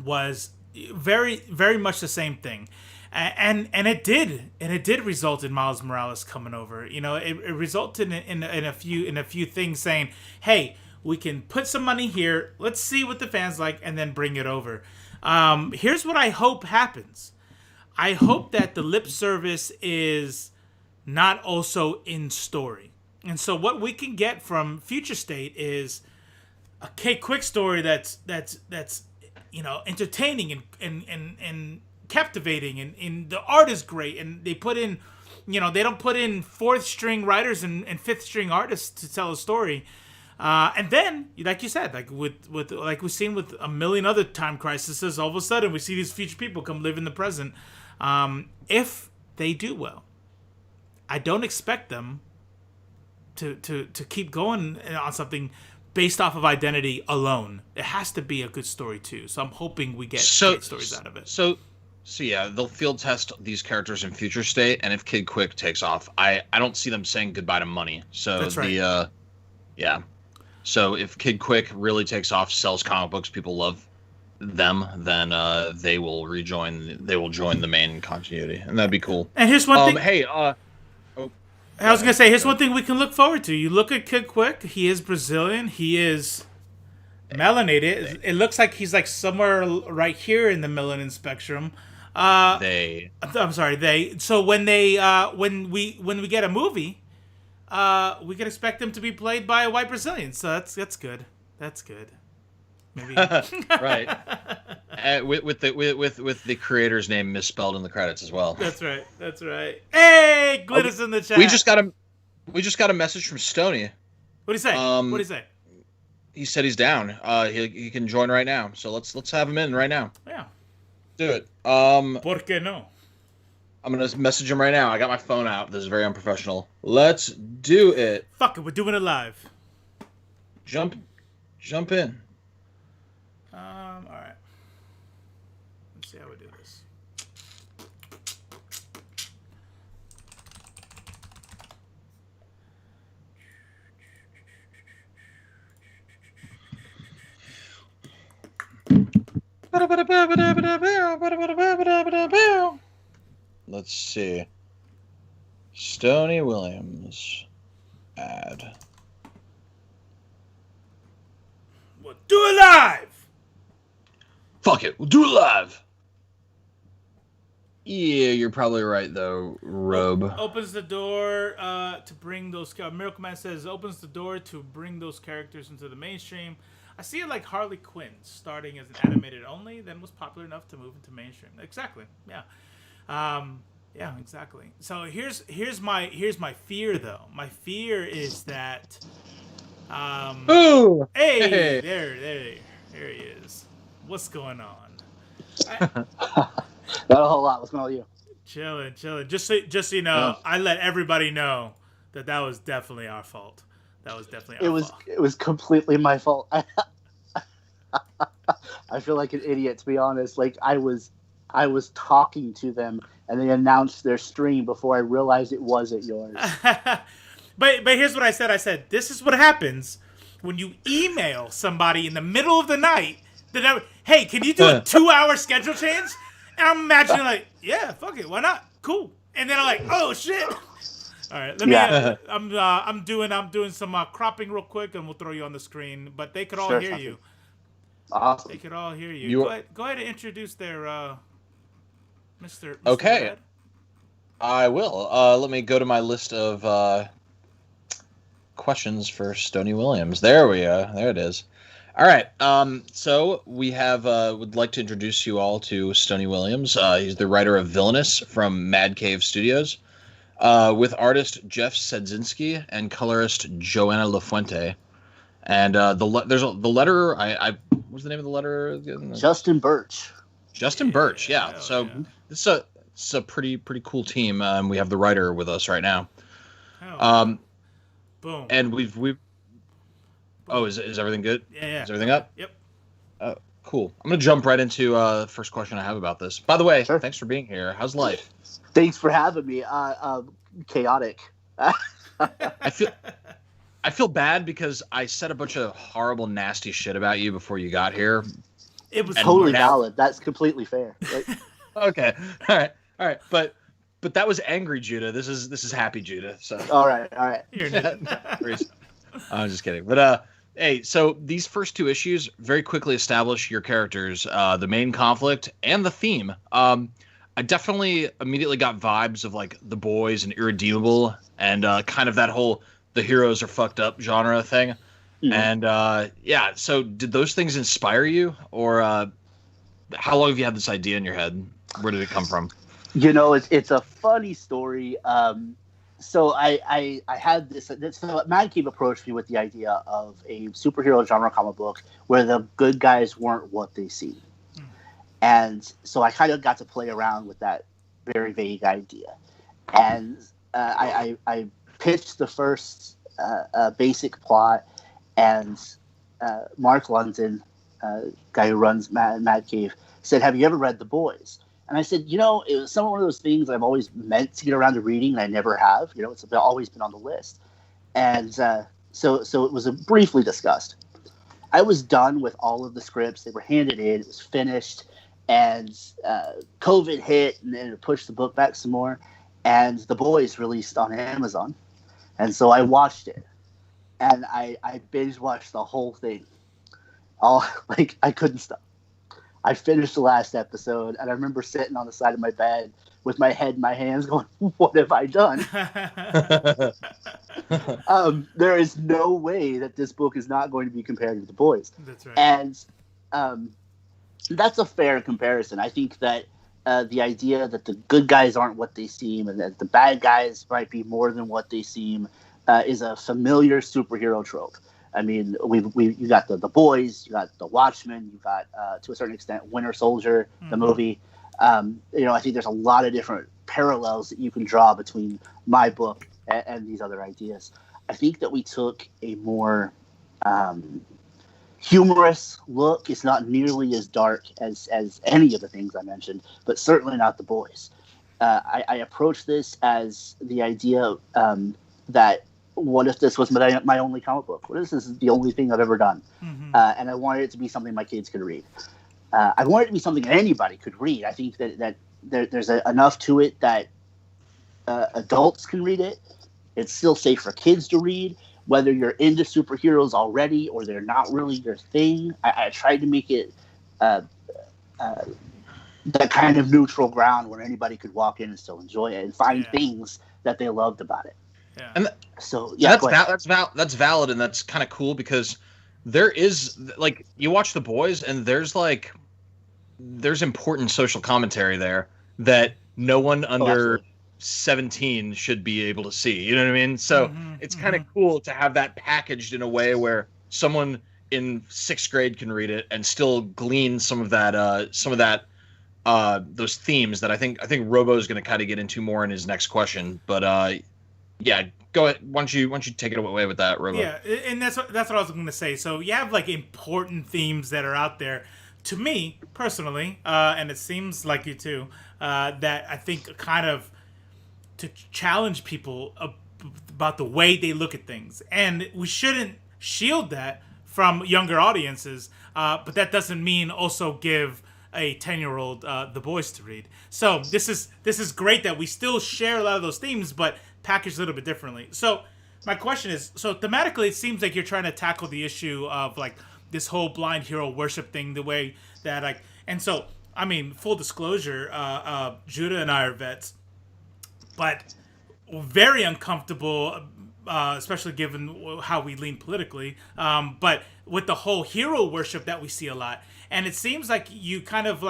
was very very much the same thing, and it did result in Miles Morales coming over. It resulted in a few things saying, hey, we can put some money here. Let's see what the fans like, and then bring it over. Here's what I hope happens. I hope that the lip service is not also in story. And so what we can get from Future State is a quick story that's entertaining and captivating, and the art is great, and they put in, they don't put in fourth string writers and fifth string artists to tell a story. And then, like you said, like like we've seen with a million other time crises, all of a sudden we see these future people come live in the present. If they do well, I don't expect them to keep going on something based off of identity alone. It has to be a good story too. So I'm hoping we get great stories out of it. So yeah, they'll field test these characters in Future State, and if Kid Quick takes off, I don't see them saying goodbye to money. So that's right. Yeah. So if Kid Quick really takes off, sells comic books, people love them, then they will join the main continuity, and that'd be cool. And here's one thing. Hey, I was gonna say, here's one thing we can look forward to. You look at Kid Quick. He is Brazilian. He is melanated. It looks like he's like somewhere right here in the melanin spectrum. I'm sorry. So when we get a movie, we can expect him to be played by a white Brazilian. So that's good. That's good. Maybe right. With the creator's name misspelled in the credits as well. That's right. That's right. Hey, Glitter's in the chat. We just got a message from Stonie. What do you say? What do you say? He said he's down. He can join right now. So let's have him in right now. Yeah. Do it. ¿Por qué no? I'm gonna message him right now. I got my phone out. This is very unprofessional. Let's do it. Fuck it, we're doing it live. Jump in. All right. Let's see how we do this. Let's see. Stonie Williams. Add. We'll do it live! Fuck it, we'll do it live! Yeah, you're probably right, though, Robe. Opens the door to bring those... Miracle Man says, opens the door to bring those characters into the mainstream. I see it like Harley Quinn, starting as an animated only, then was popular enough to move into mainstream. Exactly, yeah. Yeah, exactly. So here's my fear, though. My fear is that... Ooh! Hey! There he is. What's going on? Not a whole lot. What's going on with you? Chilling. Just so you know, I let everybody know that was definitely our fault. That was definitely our fault. It was completely my fault. I feel like an idiot, to be honest. Like I was talking to them, and they announced their stream before I realized it wasn't yours. But here's what I said. I said, this is what happens when you email somebody in the middle of the night. Hey, can you do a 2-hour schedule change? And I'm imagining like, yeah, fuck it, why not? Cool. And then I'm like, oh shit. All right, let me. I'm doing some cropping real quick, and we'll throw you on the screen. But they could all hear you. Awesome. They could all hear you. Go ahead and introduce their Mr. Okay. Red. I will. Let me go to my list of questions for Stonie Williams. There we go. There it is. All right. So we have would like to introduce you all to Stonie Williams. He's the writer of Villainous from Mad Cave Studios, with artist Jef Sadzinski and colorist Joana Lafuente. And there's the letter. What's the name of the letter? Justin Birch. Justin Birch. Yeah. So this is a pretty cool team. We have the writer with us right now. Boom. And we've. Oh, is everything good? Yeah. Is everything up? Yep. Cool. I'm gonna jump right into the first question I have about this. By the way, Sure. Thanks for being here. How's life? Thanks for having me. Chaotic. I feel bad because I said a bunch of horrible, nasty shit about you before you got here. It was totally valid. That's completely fair. Right? Okay. All right. But that was angry Judah. This is happy Judah. So. All right. I'm just kidding. But hey, so these first two issues very quickly establish your characters, the main conflict and the theme. I definitely immediately got vibes of like The Boys and Irredeemable and kind of that whole the heroes are fucked up genre thing. Mm-hmm. And so did those things inspire you, or how long have you had this idea in your head? Where did it come from? You know, it's a funny story. So I had this. So Mad Cave approached me with the idea of a superhero genre comic book where the good guys weren't what they seem, and so I kind of got to play around with that very vague idea. And I pitched the first basic plot, and Mark London, guy who runs Mad Cave, said, "Have you ever read The Boys?" And I said, it was one of those things I've always meant to get around to reading, and I never have. It's always been on the list. And so it was briefly discussed. I was done with all of the scripts. They were handed in. It was finished. And COVID hit, and then it pushed the book back some more. And The Boys released on Amazon. And so I watched it. And I binge watched the whole thing. I couldn't stop. I finished the last episode, and I remember sitting on the side of my bed with my head in my hands going, what have I done? There is no way that this book is not going to be compared to The Boys. That's right. And that's a fair comparison. I think that the idea that the good guys aren't what they seem and that the bad guys might be more than what they seem is a familiar superhero trope. I mean, you got the Boys, you got the Watchmen, you got to a certain extent Winter Soldier, the movie. I think there's a lot of different parallels that you can draw between my book and these other ideas. I think that we took a more humorous look. It's not nearly as dark as any of the things I mentioned, but certainly not The Boys. I approached this as the idea that what if this was my only comic book? What if this is the only thing I've ever done? Mm-hmm. And I wanted it to be something my kids could read. I wanted it to be something that anybody could read. I think that there's enough to it that adults can read it. It's still safe for kids to read, whether you're into superheroes already or they're not really your thing. I tried to make it that kind of neutral ground where anybody could walk in and still enjoy it and find things that they loved about it. Yeah. And so that's valid, and that's kind of cool because there is you watch The Boys and there's important social commentary there that no one under 17 should be able to see. You know what I mean? So it's kind of cool to have that packaged in a way where someone in 6th grade can read it and still glean some of that those themes that I think Robo is going to kind of get into more in his next question. But yeah, go ahead. Why don't you take it away with that, Robo? Yeah, and that's what I was going to say. So you have important themes that are out there. To me personally, and it seems like you too, that I think kind of to challenge people about the way they look at things, and we shouldn't shield that from younger audiences. But that doesn't mean also give a 10-year-old The Boys to read. So this is great that we still share a lot of those themes, but packaged a little bit differently. So my question is, so thematically, it seems like you're trying to tackle the issue of this whole blind hero worship thing, the way that and so I mean, full disclosure, Judah and I are vets, but very uncomfortable, especially given how we lean politically. But with the whole hero worship that we see a lot, and it seems like you kind of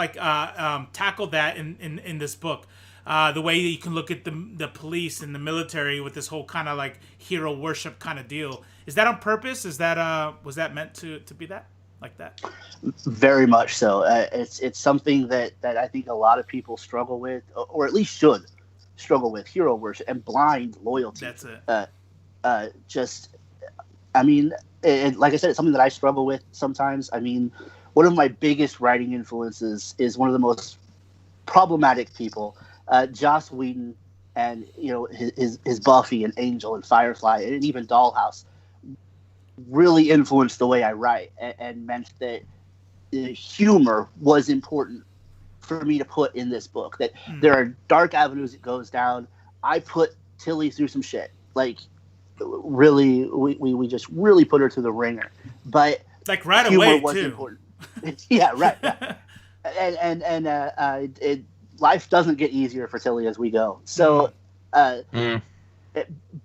tackle that in this book. The way that you can look at the police and the military with this whole kind of hero worship kind of deal. Is that on purpose? Is that was that meant to be that like that? Very much so. It's something that I think a lot of people struggle with, or at least should struggle with: hero worship and blind loyalty. That's it. I mean, like I said, it's something that I struggle with sometimes. I mean, one of my biggest writing influences is one of the most problematic people. Joss Whedon and his Buffy and Angel and Firefly and even Dollhouse really influenced the way I write and meant that humor was important for me to put in this book. That there are dark avenues it goes down. I put Tilly through some shit. Really, we just really put her through the ringer. But right humor away was too. Important. Yeah, right. and life doesn't get easier for Tilly as we go. So,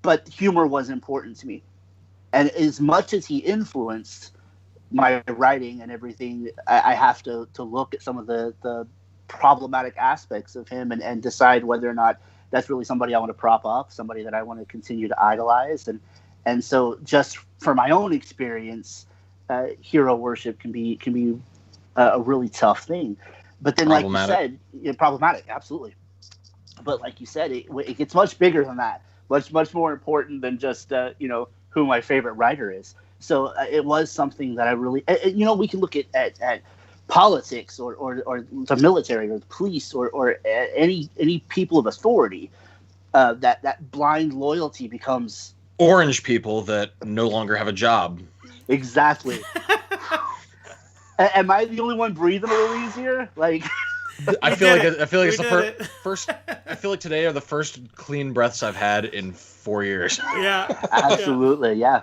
but humor was important to me. And as much as he influenced my writing and everything, I have to look at some of the problematic aspects of him and decide whether or not that's really somebody I want to prop up, somebody that I want to continue to idolize. And so just for my own experience, hero worship can be a really tough thing. But then, like you said, problematic, absolutely. But like you said, it gets much bigger than that, much more important than just who my favorite writer is. So it was something that I really, we can look at politics or the military or the police or any people of authority. That blind loyalty becomes orange people that no longer have a job. Exactly. Am I the only one breathing a little easier? Like, I feel like it's the first. I feel like today are the first clean breaths I've had in 4 years. Yeah, absolutely, yeah.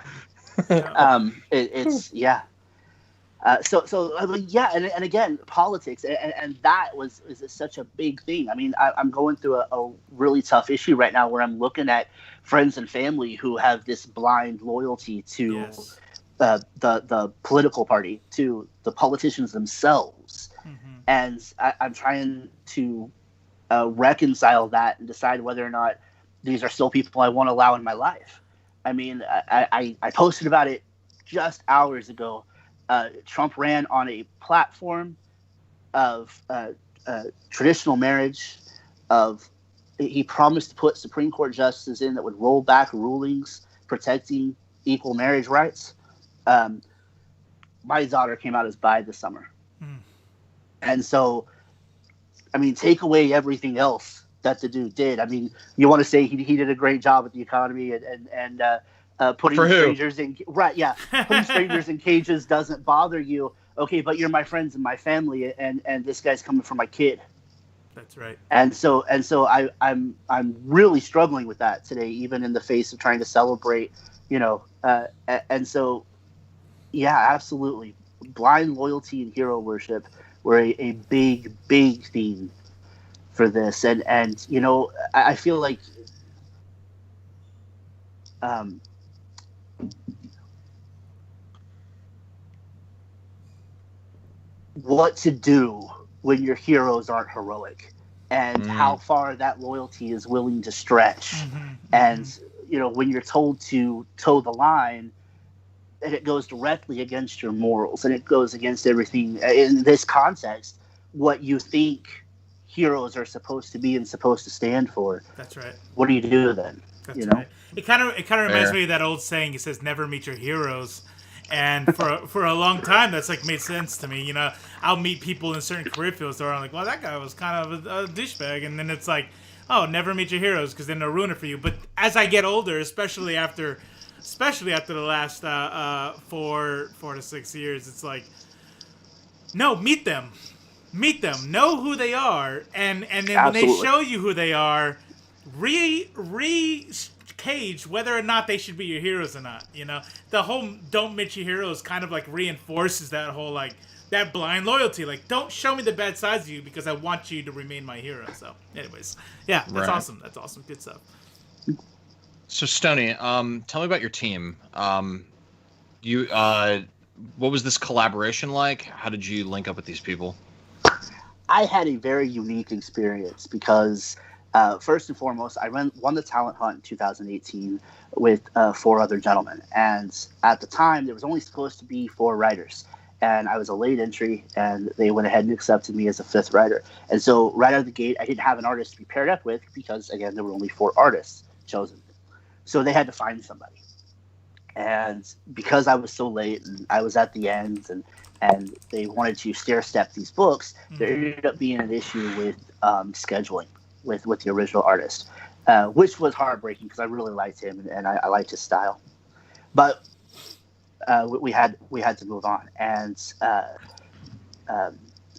It's yeah. So I mean, yeah, and again, politics, and that is such a big thing. I mean, I'm going through a really tough issue right now where I'm looking at friends and family who have this blind loyalty to. Yes. The political party, to the politicians themselves, and I'm trying to reconcile that and decide whether or not these are still people I want to allow in my life. I mean, I posted about it just hours ago. Trump ran on a platform of traditional marriage. He promised to put Supreme Court justices in that would roll back rulings protecting equal marriage rights. My daughter came out as bi this summer. And so, I mean, take away everything else that the dude did. I mean, you want to say he did a great job with the economy and putting strangers in putting strangers in cages doesn't bother you. Okay, but you're my friends and my family, and this guy's coming for my kid. That's right. And so I'm really struggling with that today, even in the face of trying to celebrate, and so. Yeah, absolutely. Blind loyalty and hero worship were a big, big theme for this. And I feel like what to do when your heroes aren't heroic and how far that loyalty is willing to stretch. And, when you're told to toe the line, and it goes directly against your morals, and it goes against everything in this context, what you think heroes are supposed to be and supposed to stand for. That's right. What do you do then? That's right. It kind of reminds me of that old saying. It says, "Never meet your heroes," and for a long time, that's like made sense to me. I'll meet people in certain career fields where I'm like, "Well, that guy was kind of a douchebag," and then it's like, "Oh, never meet your heroes because then they'll ruin it for you." But as I get older, especially after the last 4 to 6 years, it's like, no, meet them, know who they are, and then Absolutely. When they show you who they are, cage whether or not they should be your heroes or not. The whole "don't meet your heroes" kind of like reinforces that whole like that blind loyalty. Like, don't show me the bad sides of you because I want you to remain my hero. So, anyways, yeah, that's awesome. That's awesome. Good stuff. So Stonie, tell me about your team. What was this collaboration like? How did you link up with these people? I had a very unique experience because, first and foremost, I won the talent hunt in 2018 with 4 other gentlemen. And at the time, there was only supposed to be 4 writers. And I was a late entry, and they went ahead and accepted me as a 5th writer. And so right out of the gate, I didn't have an artist to be paired up with because, again, there were only 4 artists chosen. So they had to find somebody. And because I was so late and I was at the end and they wanted to stair-step these books, there ended up being an issue with scheduling with the original artist, which was heartbreaking because I really liked him and I liked his style. But we had to move on. And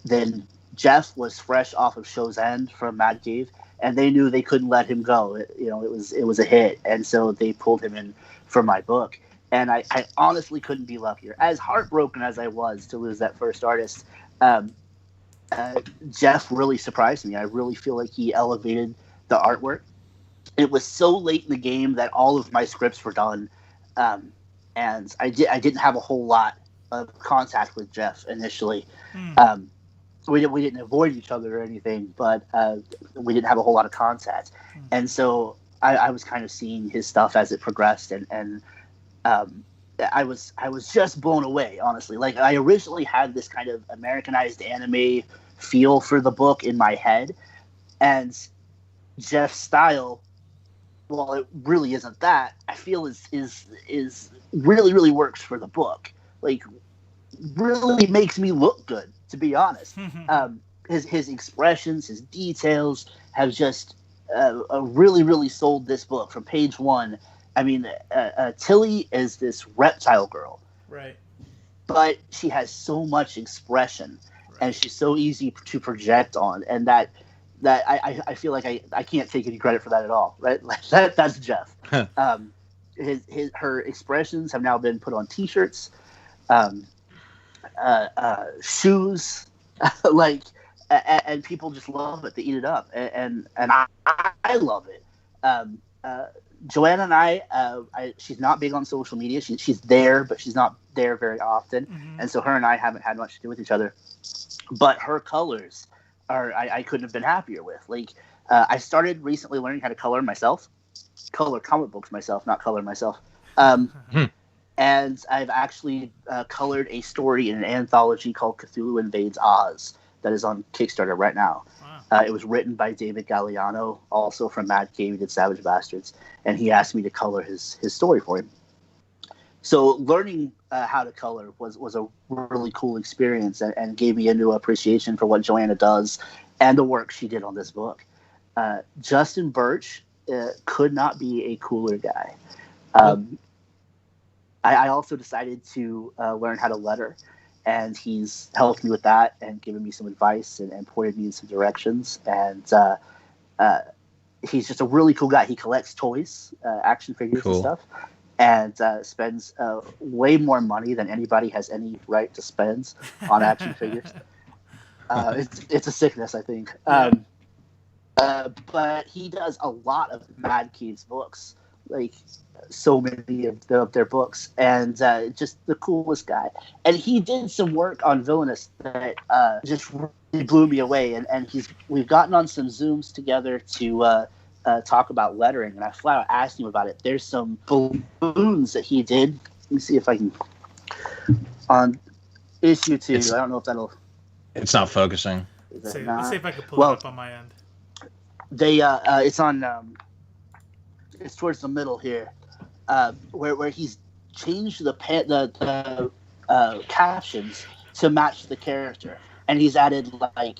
then Jef was fresh off of Show's End from Mad Cave, and they knew they couldn't let him go. It was a hit, and so they pulled him in for my book. And I honestly couldn't be luckier. As heartbroken as I was to lose that first artist, Jef really surprised me. I really feel like he elevated the artwork. It was so late in the game that all of my scripts were done, and I didn't have a whole lot of contact with Jef initially. We didn't avoid each other or anything, but we didn't have a whole lot of contact. And so I was kind of seeing his stuff as it progressed, and I was just blown away, honestly. Like, I originally had this kind of Americanized anime feel for the book in my head, and Jeff's style, well, it really isn't that. I feel is really really works for the book. Like, really makes me look good, to be honest. His expressions, his details have just really really sold this book from page one. I mean, Tilly is this reptile girl, Right. but she has so much expression, Right. and she's so easy to project on, and that I feel like I can't take any credit for that at all. Right, like that's Jeff. Her expressions have now been put on T-shirts, shoes, like, and people just love it. They eat it up, and I love it. Joanna and I, she's not big on social media. She's there, but she's not there very often, and so her and I haven't had much to do with each other. But her colors are I couldn't have been happier with. Like, I started recently learning how to color comic books myself, not color myself. And I've actually colored a story in an anthology called Cthulhu Invades Oz that is on Kickstarter right now. Wow. It was written by David Galliano, also from Mad Cave. He did Savage Bastards, and he asked me to color his story for him. So learning how to color was a really cool experience, and gave me a new appreciation for what Joanna does and the work she did on this book. Justin Birch could not be a cooler guy. I also decided to learn how to letter, and he's helped me with that and given me some advice and pointed me in some directions. And he's just a really cool guy. He collects toys, action figures and stuff, and spends way more money than anybody has any right to spend on action figures. It's a sickness, I think. But he does a lot of Mad Cave's books, like so many of their books, and just the coolest guy. And he did some work on Villainous that just really blew me away. And we've gotten on some Zooms together to talk about lettering, and I flat out asked him about it. There's some balloons that he did. Let me see if I can on issue 2. I don't know if that'll. It's not focusing. Let's see if I can pull it up on my end. They it's on. It's towards the middle here, where he's changed the captions to match the character, and he's added like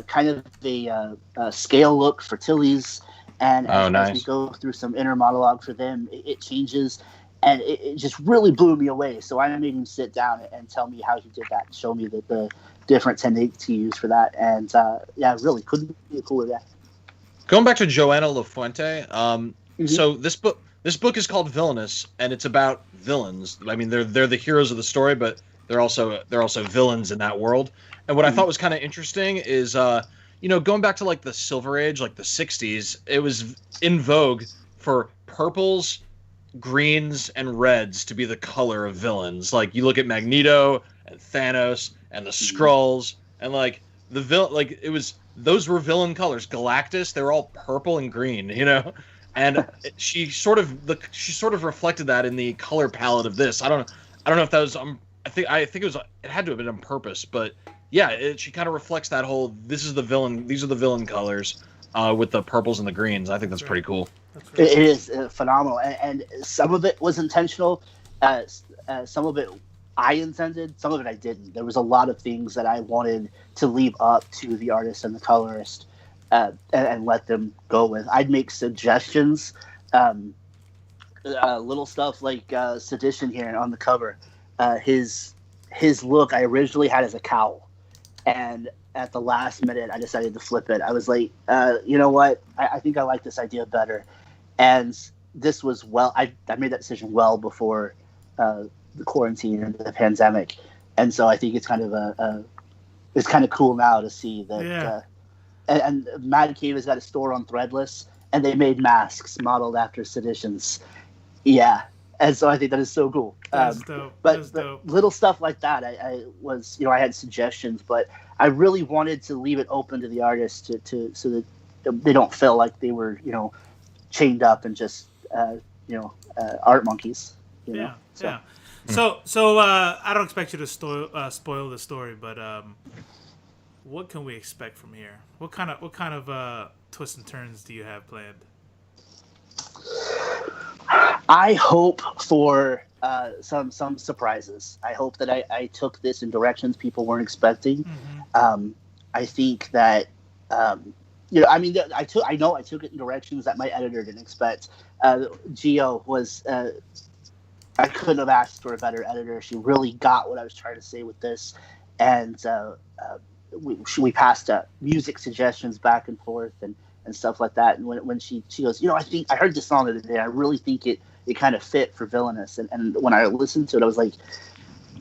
kind of a scale look for Tilly's, and as we go through some inner monologue for them, it changes, and it just really blew me away. So I made him sit down and tell me how he did that, and show me the different techniques he used for that, and really couldn't be a cooler guy. Going back to Joana Lafuente, so this book is called Villainous, and it's about villains. I mean, they're the heroes of the story, but they're also villains in that world. And what I thought was kind of interesting is, going back to like the Silver Age, like the '60s, it was in vogue for purples, greens, and reds to be the color of villains. Like you look at Magneto and Thanos and the Skrulls, and like those were villain colors. Galactus, they were all purple and green, and she sort of reflected that in the color palette of this. I don't know if that was I think it had to have been on purpose, but yeah, she kind of reflects that whole these are the villain colors with the purples and the greens. I think that's pretty cool. It is phenomenal, and some of it was intentional, some of it I intended, some of it I didn't. There was a lot of things that I wanted to leave up to the artist and the colorist, and let them go with. I'd make suggestions, little stuff like Sedition here on the cover. His look I originally had as a cowl, and at the last minute I decided to flip it. I was like, you know what? I think I like this idea better, and this was I made that decision well before the quarantine and the pandemic, and so I think it's kind of it's kind of cool now to see that. Yeah. And Mad Cave has got a store on Threadless, and they made masks modeled after Sedition's. Yeah, and so I think that is so cool. That's dope. But little stuff like that, I was, I had suggestions, but I really wanted to leave it open to the artists to so that they don't feel like they were, chained up and just, art monkeys. Yeah. So I don't expect you to spoil the story, but what can we expect from here? What kind of twists and turns do you have planned? I hope for some surprises. I hope that I took this in directions people weren't expecting. I think that I mean, I took it in directions that my editor didn't expect. Geo was. I couldn't have asked for a better editor. She really got what I was trying to say with this, and we passed music suggestions back and forth and stuff like that. And when she goes, I think I heard this song the other day. I really think it kind of fit for Villainous. And when I listened to it, I was like,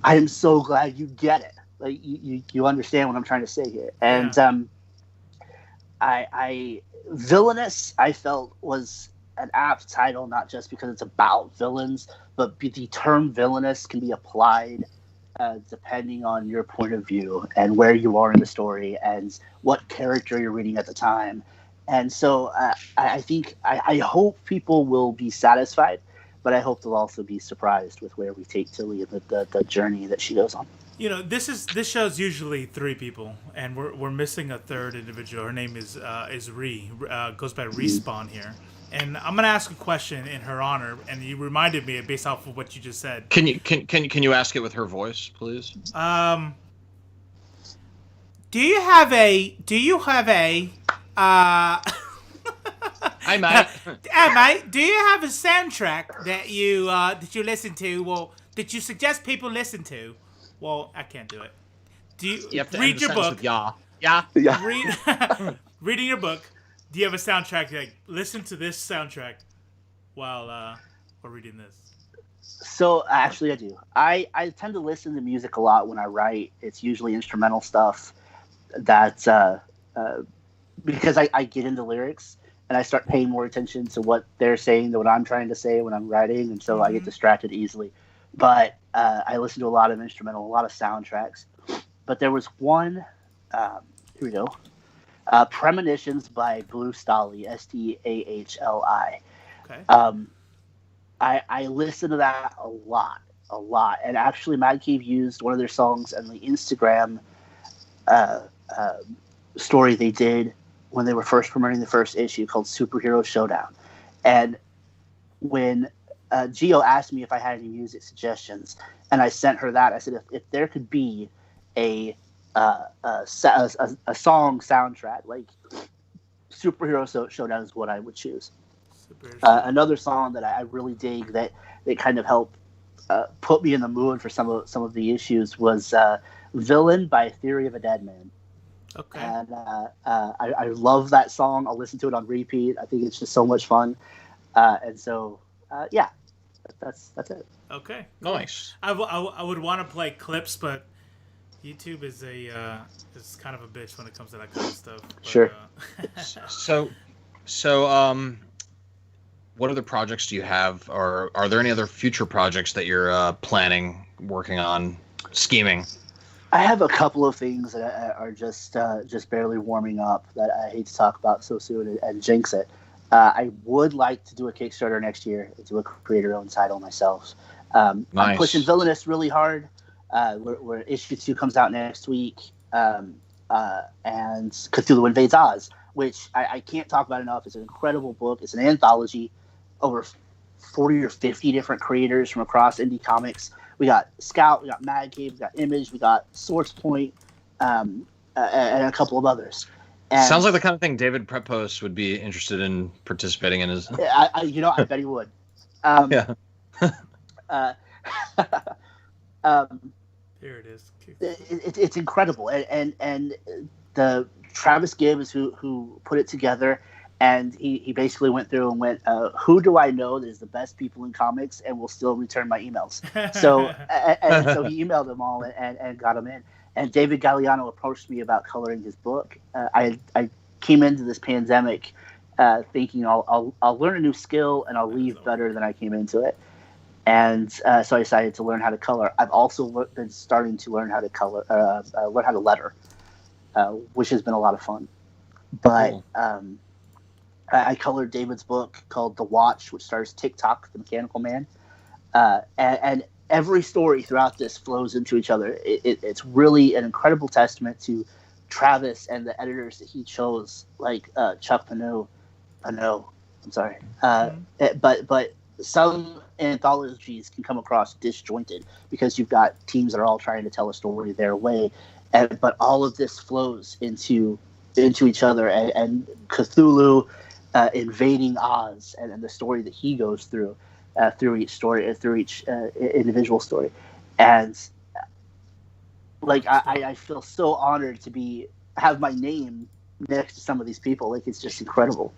I am so glad you get it. Like you understand what I'm trying to say here. And I Villainous, I felt, was an apt title, not just because it's about villains, but the term villainous can be applied depending on your point of view and where you are in the story and what character you're reading at the time. And so I think I hope people will be satisfied, but I hope they'll also be surprised with where we take Tilly and the journey that she goes on. This show's usually 3 people, and we're missing a third individual. Her name is Ree. Goes by Respawn here. And I'm gonna ask a question in her honor, and you reminded me based off of what you just said. Can you ask it with her voice, please? Do you have a Hi, mate. Hey, mate, do you have a soundtrack that you listen to? Well, that you suggest people listen to? Well, I can't do it. Do you have to read end the your sentence book? with yeah. Reading your book. Do you have a soundtrack? Like, listen to this soundtrack while reading this. So actually, I do. I tend to listen to music a lot when I write. It's usually instrumental stuff that because I get into lyrics and I start paying more attention to what they're saying than what I'm trying to say when I'm writing, and so I get distracted easily. But I listen to a lot of instrumental, a lot of soundtracks. But there was one. Here we go. Premonitions by Blue Stahli, Stahli. Okay. I listen to that a lot. And actually, Mad Cave used one of their songs in the Instagram story they did when they were first promoting the first issue called Superhero Showdown. And when Geo asked me if I had any music suggestions, and I sent her that, I said, if there could be a song soundtrack, like Superhero Showdown is what I would choose. Another song that I really dig that kind of helped put me in the mood for some of the issues was Villain by Theory of a Dead Man. Okay. And I love that song. I'll listen to it on repeat. I think it's just so much fun. And so, yeah, that's it. Okay. Nice. I would want to play clips, but YouTube is is kind of a bitch when it comes to that kind of stuff. But, sure. So, what other projects do you have, or are there any other future projects that you're planning, working on, scheming? I have a couple of things that are just barely warming up that I hate to talk about so soon and jinx it. I would like to do a Kickstarter next year, do a creator-owned title myself. Nice. I'm pushing Villainous really hard. Where issue 2 comes out next week, and Cthulhu Invades Oz, which I can't talk about enough. It's an incredible book. It's an anthology, over 40 or 50 different creators from across indie comics. We got Scout, we got Mad Cave, we got Image, we got Source Point, and a couple of others. And sounds like the kind of thing David Prepos would be interested in participating in. I bet he would. Yeah. Here it is. It's incredible, and the Travis Gibb is who put it together, and he basically went through and went, who do I know that is the best people in comics and will still return my emails? So and so he emailed them all and got them in. And David Galliano approached me about coloring his book. I came into this pandemic thinking I'll learn a new skill and I'll leave better than I came into it. And so I decided to learn how to color. I've also been starting to learn how to color, learn how to letter, which has been a lot of fun. But Cool. I colored David's book called The Watch, which stars TikTok, the Mechanical Man. And every story throughout this flows into each other. It's really an incredible testament to Travis and the editors that he chose, like Chuck Pano, I'm sorry, but some anthologies can come across disjointed because you've got teams that are all trying to tell a story their way, but all of this flows into each other, and Cthulhu invading Oz, and the story that he goes through each story, through each individual story, and like I feel so honored to have my name next to some of these people. Like, it's just incredible.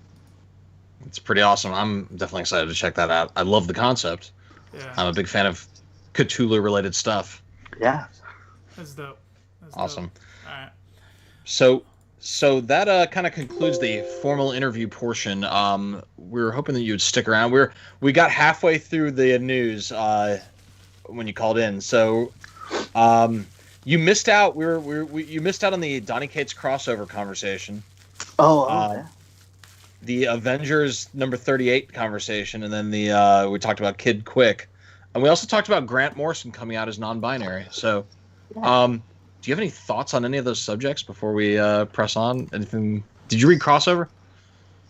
It's pretty awesome. I'm definitely excited to check that out. I love the concept. Yeah. I'm a big fan of Cthulhu-related stuff. Yeah. That's dope. That's awesome. Dope. All right. So that kind of concludes the formal interview portion. We were hoping that you would stick around. We got halfway through the news when you called in. So you missed out. You missed out on the Donny Cates crossover conversation. Yeah. The Avengers number 38 conversation, and then we talked about Kid Quick, and we also talked about Grant Morrison coming out as non-binary. So, do you have any thoughts on any of those subjects before we press on? Anything? Did you read crossover?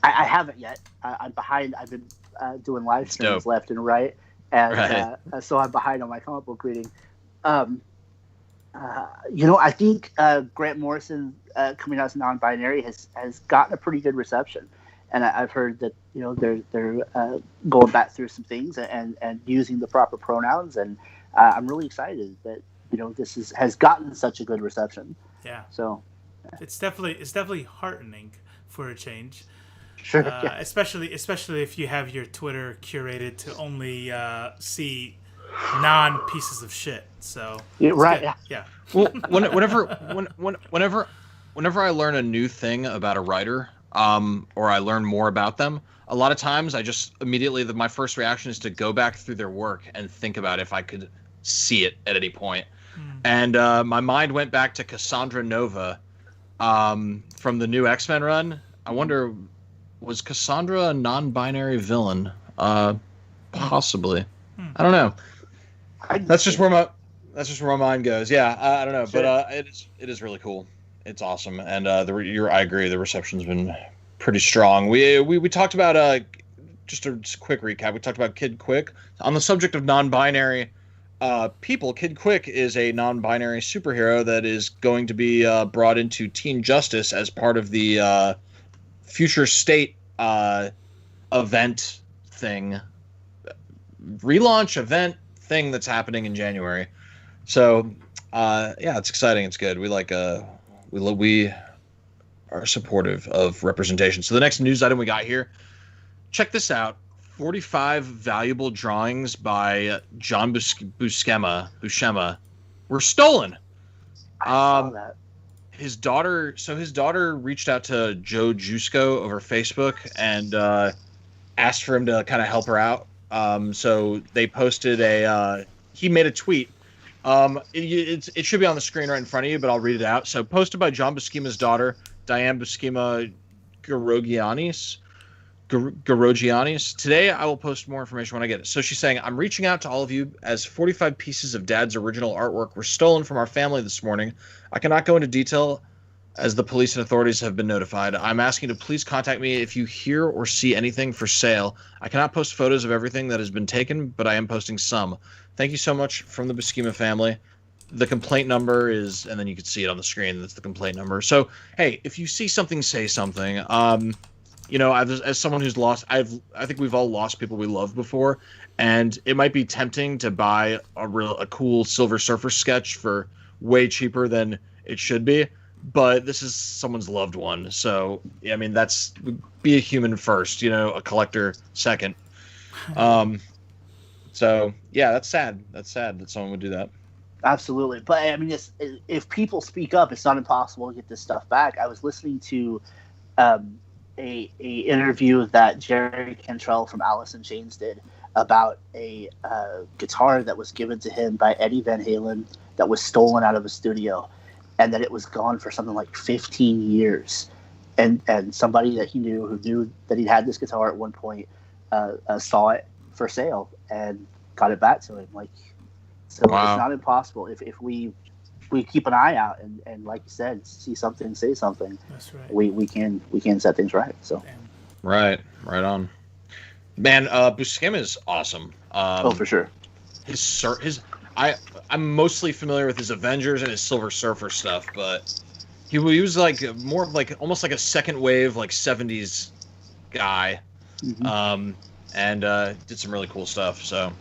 I haven't yet. I'm behind. I've been doing live streams left and right, and so I'm behind on my comic book reading. I think Grant Morrison coming out as non-binary has gotten a pretty good reception. And I've heard that they're going back through some things and using the proper pronouns, and I'm really excited that this has gotten such a good reception. Yeah. So it's definitely heartening for a change. Sure. Especially if you have your Twitter curated to only see non-pieces of shit. So right. Good. Yeah. Well, whenever I learn a new thing about a writer, or I learn more about them, a lot of times I just immediately, my first reaction is to go back through their work and think about if I could see it at any point. And my mind went back to Cassandra Nova from the new X-Men run. I wonder, was Cassandra a non-binary villain? Possibly. I don't know. That's just where my mind goes. Yeah, I don't know, sure. But it is really cool. It's awesome, and I agree. The reception's been pretty strong. We talked about just a quick recap. We talked about Kid Quick on the subject of non-binary people. Kid Quick is a non-binary superhero that is going to be brought into Teen Justice as part of the Future State event thing, relaunch event thing that's happening in January. So it's exciting. It's good. We like we are supportive of representation. So the next news item we got here, check this out. 45 valuable drawings by John Buscema were stolen. I saw that. His daughter reached out to Joe Jusko over Facebook and asked for him to kind of help her out. So they posted he made a tweet. It should be on the screen right in front of you, but I'll read it out. So, posted by John Buscema's daughter, Diane Buscema Garogianis. Today, I will post more information when I get it. So she's saying, I'm reaching out to all of you as 45 pieces of Dad's original artwork were stolen from our family this morning. I cannot go into detail as the police and authorities have been notified. I'm asking you to please contact me if you hear or see anything for sale. I cannot post photos of everything that has been taken, but I am posting some. Thank you so much from the Buscema family. The complaint number is, and then you can see it on the screen. That's the complaint number. So, hey, if you see something, say something. As someone who's lost, I think we've all lost people we love before, and it might be tempting to buy a cool Silver Surfer sketch for way cheaper than it should be. But this is someone's loved one, so I mean, be a human first, a collector second. So yeah, that's sad. That's sad that someone would do that. Absolutely, but I mean, if people speak up, it's not impossible to get this stuff back. I was listening to a interview that Jerry Cantrell from Alice in Chains did about a guitar that was given to him by Eddie Van Halen that was stolen out of a studio, and that it was gone for something like 15 years. And somebody that he knew who knew that he'd had this guitar at one point saw it for sale and got it back to him. So Wow. It's not impossible if we we keep an eye out and like you said, see something, say something. That's right. We can set things right. So. Damn. Right on. Man, Buscema is awesome. For sure. I'm mostly familiar with his Avengers and his Silver Surfer stuff, but he was like more of like almost like a second wave like 70s guy, and did some really cool stuff. So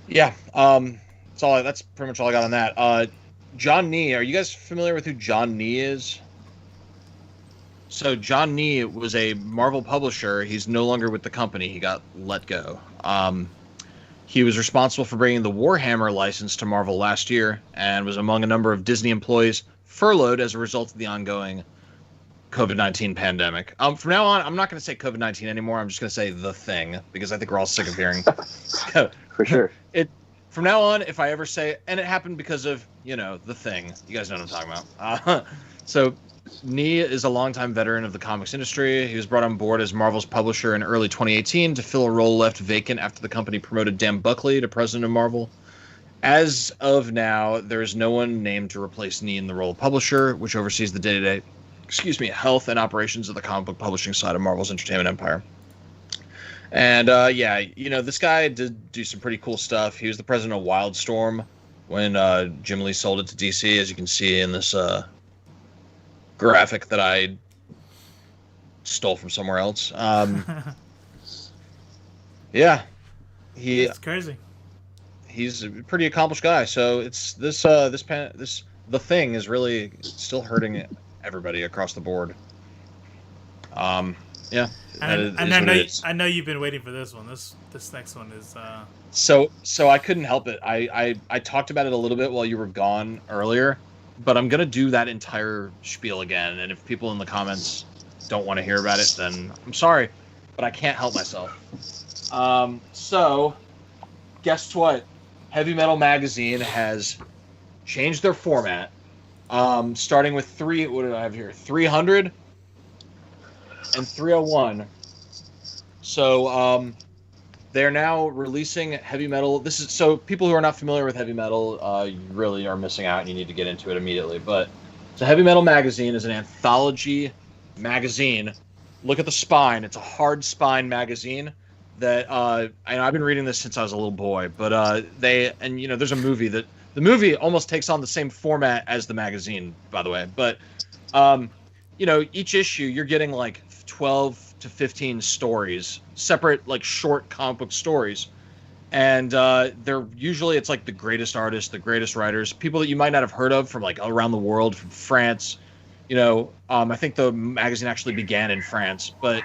yeah, that's pretty much all I got on that. John Nee, are you guys familiar with who John Nee is? So John Nee was a Marvel publisher. He's no longer with the company. He got let go. He was responsible for bringing the Warhammer license to Marvel last year and was among a number of Disney employees furloughed as a result of the ongoing COVID-19 pandemic. From now on, I'm not going to say COVID-19 anymore. I'm just going to say The Thing, because I think we're all sick of hearing. For sure. From now on, if I ever say, and it happened because of, The Thing. You guys know what I'm talking about. So Nee is a longtime veteran of the comics industry. He was brought on board as Marvel's publisher in early 2018 to fill a role left vacant after the company promoted Dan Buckley to president of Marvel. As of now, there is no one named to replace Nee in the role of publisher, which oversees the day-to-day, health and operations of the comic book publishing side of Marvel's entertainment empire. And this guy did do some pretty cool stuff. He was the president of Wildstorm when Jim Lee sold it to DC, as you can see in this graphic that I stole from somewhere else. It's crazy. He's a pretty accomplished guy. So it's The Thing is really still hurting everybody across the board. And I know you've been waiting for this one. This next one is. So I couldn't help it. I talked about it a little bit while you were gone earlier, but I'm gonna do that entire spiel again. And if people in the comments don't want to hear about it, then I'm sorry, but I can't help myself. So guess what? Heavy Metal Magazine has changed their format, starting with what did I have here? 300 and 301. So they're now releasing Heavy Metal. So people who are not familiar with Heavy Metal, you really are missing out, and you need to get into it immediately. But so Heavy Metal Magazine is an anthology magazine. Look at the spine. It's a hard spine magazine that I've been reading this since I was a little boy. But there's a movie that the movie almost takes on the same format as the magazine, by the way. But each issue you're getting like 12 to 15 stories, separate like short comic book stories, and it's like the greatest artists, the greatest writers, people that you might not have heard of from like around the world, from France. I think the magazine actually began in France, but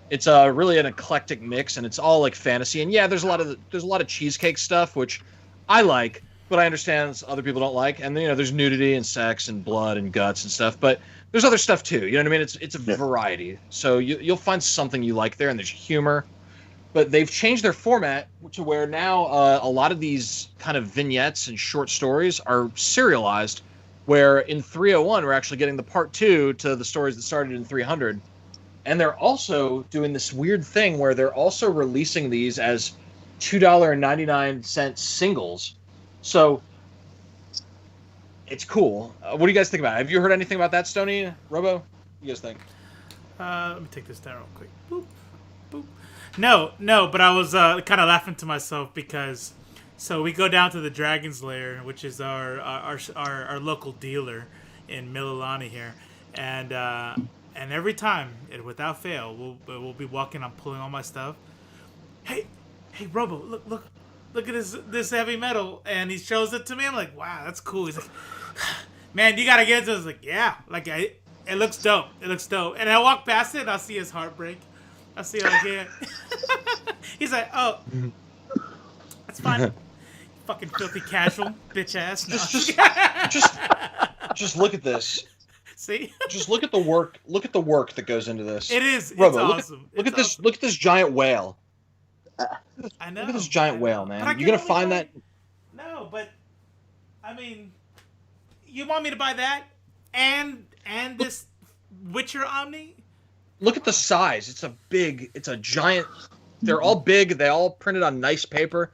it's really an eclectic mix, and it's all like fantasy. And yeah, there's a lot of cheesecake stuff, which I like, but I understand other people don't like. And there's nudity and sex and blood and guts and stuff, but there's other stuff too. You know what I mean? It's a variety. So you'll find something you like there, and there's humor. But they've changed their format to where now a lot of these kind of vignettes and short stories are serialized, where in 301 we're actually getting the part 2 to the stories that started in 300. And they're also doing this weird thing where they're also releasing these as $2.99 singles. So it's cool. What do you guys think about it? Have you heard anything about that, Stonie? Robo? What do you guys think? Let me take this down real quick. Boop, boop. No, but I was kind of laughing to myself because so we go down to the Dragon's Lair, which is our local dealer in Mililani here, and every time, without fail, we'll be walking. I'm pulling all my stuff. Hey, Robo, look at this Heavy Metal, and he shows it to me. I'm like, wow, that's cool. He's like, man, you gotta get it. I was like, yeah, it looks dope. It looks dope. And I walk past it, and I'll see his heart break. I'll see it again. He's like, oh, that's fine. Fucking filthy casual, bitch ass. No. Just look at this. See? Just look at the work. Look at the work that goes into this. It is. Robo, it's awesome. Look at this. Awesome. Look at this giant whale. I know. Look at this giant whale, man. You're gonna find that. No, but I mean, you want me to buy that and this Witcher Omni? Look at the size. It's a giant. They're all big. They all printed on nice paper.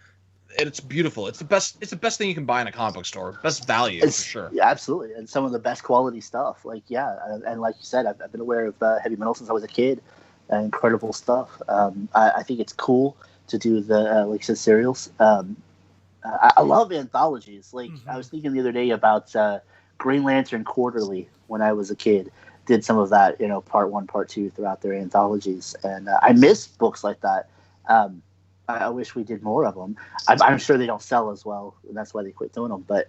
it's beautiful. It's the best. It's the best thing you can buy in a comic book store. Best value for sure. Yeah, absolutely, and some of the best quality stuff. Like and like you said, I've been aware of heavy metal since I was a kid. Incredible stuff. I think it's cool to do the like you said serials. I love anthologies. Like I was thinking the other day about Green Lantern Quarterly when I was a kid. Did some of that, part 1, part 2 throughout their anthologies, and I miss books like that. I wish we did more of them. I'm sure they don't sell as well, and that's why they quit doing them. But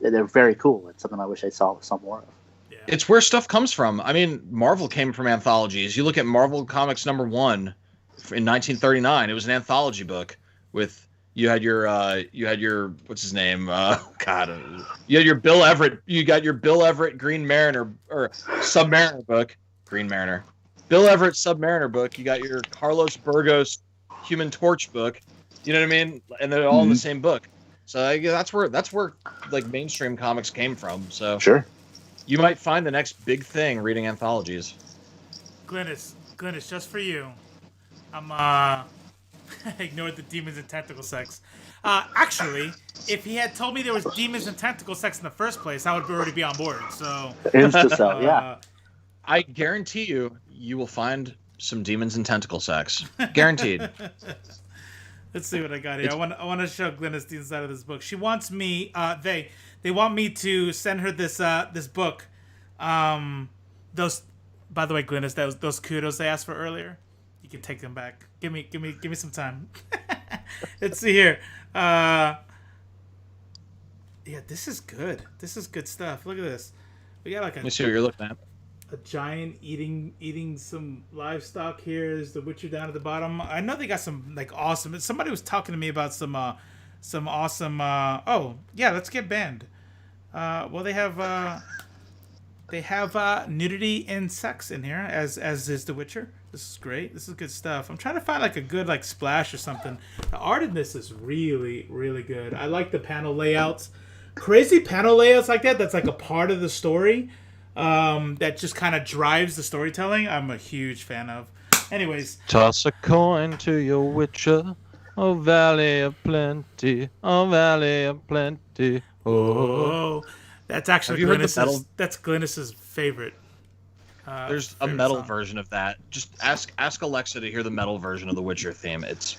they're very cool. It's something I wish I saw some more of. Yeah. It's where stuff comes from. I mean, Marvel came from anthologies. You look at Marvel Comics #1 in 1939. It was an anthology book with you had your what's his name? You had your Bill Everett. You got your Bill Everett Green Mariner or Submariner book. Green Mariner. Bill Everett Submariner book. You got your Carlos Burgos Human Torch book. You know what I mean? And they're all in the same book. So that's where like mainstream comics came from. So sure, you might find the next big thing reading anthologies. Glynis, just for you. Ignored the demons and tentacle sex. Actually, if he had told me there was demons and tentacle sex in the first place, I would already be on board. So, yeah. I guarantee you will find some demons and tentacle sex. Guaranteed. Let's see what I got here. I want to show Glynis the inside of this book. She wants me. They want me to send her this book. Those, by the way, Glynis, those kudos they asked for earlier. You can take them back. Give me some time. Let's see here. Yeah, this is good. This is good stuff. Look at this. We got like Let me see what you're looking at. A giant eating some livestock here. There's the Witcher down at the bottom. I know they got some like awesome. Somebody was talking to me about some awesome. Oh yeah, let's get banned. Well, they have nudity and sex in here, as is The Witcher. This is great. This is good stuff. I'm trying to find like a good like splash or something. The art in this is really, really good. I like the panel layouts. Crazy panel layouts like that. That's like a part of the story. That just kind of drives the storytelling. I'm a huge fan of. Anyways, toss a coin to your Witcher, oh valley of plenty, oh valley of plenty. Oh, that's actually Glynis's favorite. There's a metal version of that. Just ask Alexa to hear the metal version of the Witcher theme. It's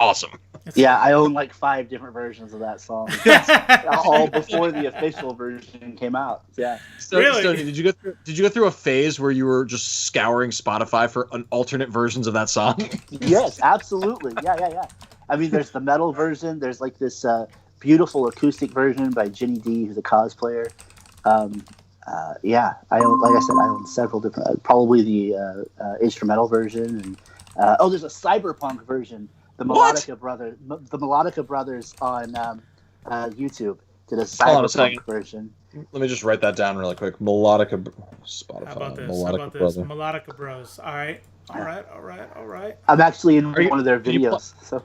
awesome. Yeah, I own like 5 different versions of that song. All before the official version came out. Yeah. Really? Stonie, did you go through a phase where you were just scouring Spotify for alternate versions of that song? Yes, absolutely. Yeah. I mean, there's the metal version. There's like this beautiful acoustic version by Ginny D, who's a cosplayer. Yeah, I own several different. Probably the instrumental version, and there's a cyberpunk version. The Melodica brothers on YouTube did a cyberpunk version. Let me just write that down really quick. Melodica Spotify. How about this? Melodica Bros. All right. I'm actually in one of their videos. So.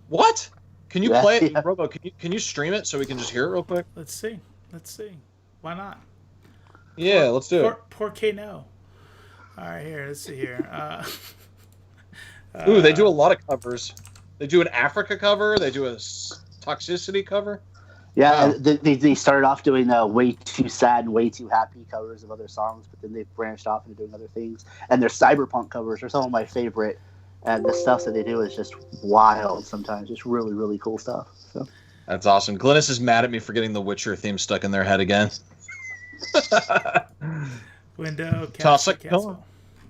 What? Can you play it, Robo? Can you stream it so we can just hear it real quick? Let's see. Why not? Yeah, let's do it. Poor K no. All right, here. Let's see here. Ooh, they do a lot of covers. They do an Africa cover. They do a Toxicity cover. Yeah, they started off doing way too sad and way too happy covers of other songs, but then they branched off into doing other things. And their cyberpunk covers are some of my favorite. And the stuff that they do is just wild sometimes. Just really, really cool stuff. So. That's awesome. Glynis is mad at me for getting the Witcher theme stuck in their head again. Window, Toss it. Hold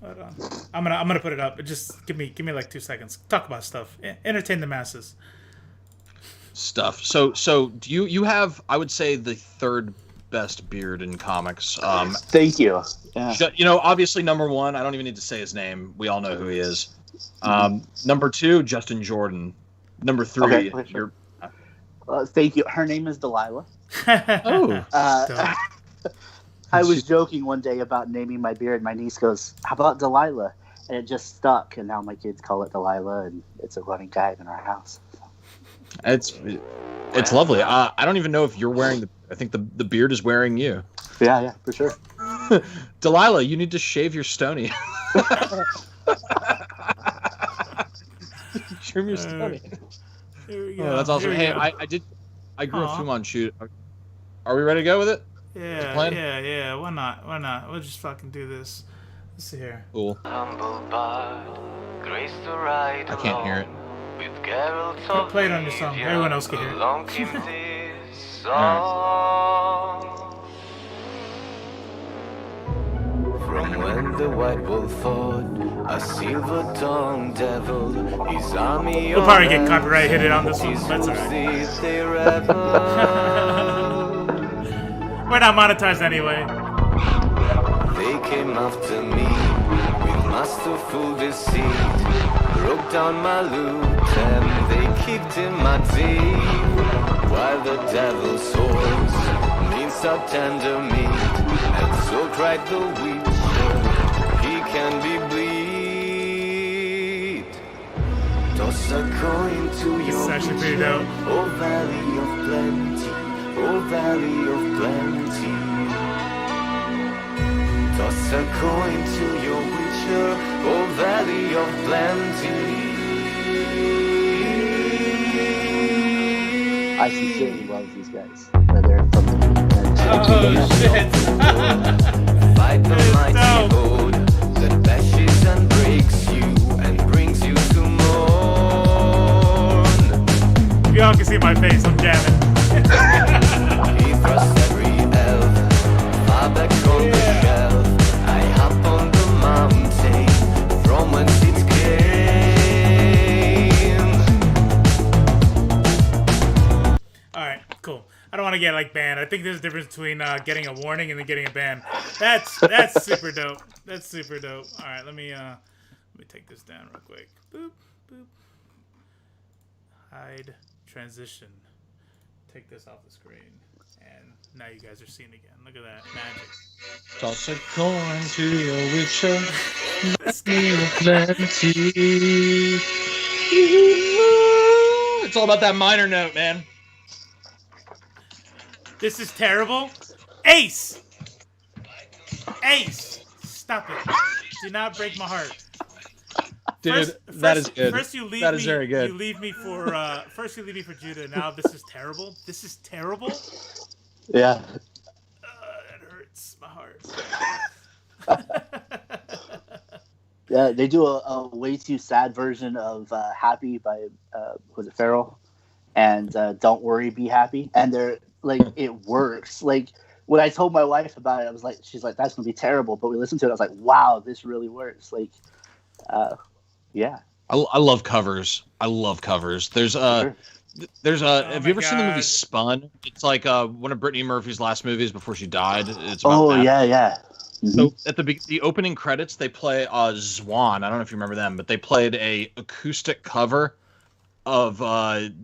on. I'm gonna put it up. Just give me like 2 seconds. Talk about stuff. Entertain the masses. Stuff. So do you have, I would say, the third best beard in comics. Thank you. Yeah. Obviously #1. I don't even need to say his name. We all know who he is. #2, Justin Jordan. #3, okay, sure. Thank you. Her name is Delilah. Oh. I was joking one day about naming my beard. My niece goes, "How about Delilah?" And it just stuck. And now my kids call it Delilah, and it's a running gag in our house. It's lovely. I don't even know if you're wearing I think the beard is wearing you. Yeah, for sure. Delilah, you need to shave your Stonie. Trim your Stonie. Here we go. Oh, that's awesome. Hey, I grew a Fu Manchu. Are we ready to go with it? Yeah. Why not? We'll just fucking do this. Let's see here. Cool. I can't hear it. Play it on your song. Everyone else can hear it. From when the white wolf fought a silver-tongued devil, his army we'll probably get copyright hit on this one. That's alright. We're not monetized anyway. They came after me with masterful deceit, broke down my loot and they kicked in my teeth, while the devil's swords minced up tender meat, and so cried the witcher, he can be bleed. Toss a coin to This is your actually pretty witcher, dope. oh valley of plenty, oh valley of plenty. Toss a coin to your witcher, oh valley of plenty. I sincerely love these guys. They're from the shit. Fight the It's mighty dope. road that bashes and breaks you and brings you to mourn. Y'all can see my face. I'm jamming. He thrust every elf far back on the shelf. I hop on the mountain from whence it came. All right, cool. I don't want to get like banned. I think there's a difference between getting a warning and then getting a ban. That's super dope. That's super dope. All right, let me take this down real quick. Boop boop. Hide transition. Take this off the screen, and now you guys are seeing again. Look at that magic. Toss a coin to your witcher. This guy. Plenty. It's all about that minor note, man. This is terrible. Ace! Stop it. Do not break my heart. Dude, that is good. First you leave that me, is very good. You leave me for Judah. Now this is terrible. This is terrible. Yeah. That hurts my heart. Yeah, they do a way too sad version of Happy by, was it Farrell? And Don't Worry, Be Happy. And they're like, it works. Like, when I told my wife about it, she's like, that's going to be terrible. But we listened to it, I was like, wow, this really works. Like, yeah. I love covers. There's Sure. have you ever seen the movie God. Spun? It's like one of Brittany Murphy's last movies before she died. It's about Oh, that. yeah. Mhm. So at the opening credits, they play Zwan. I don't know if you remember them, but they played a acoustic cover of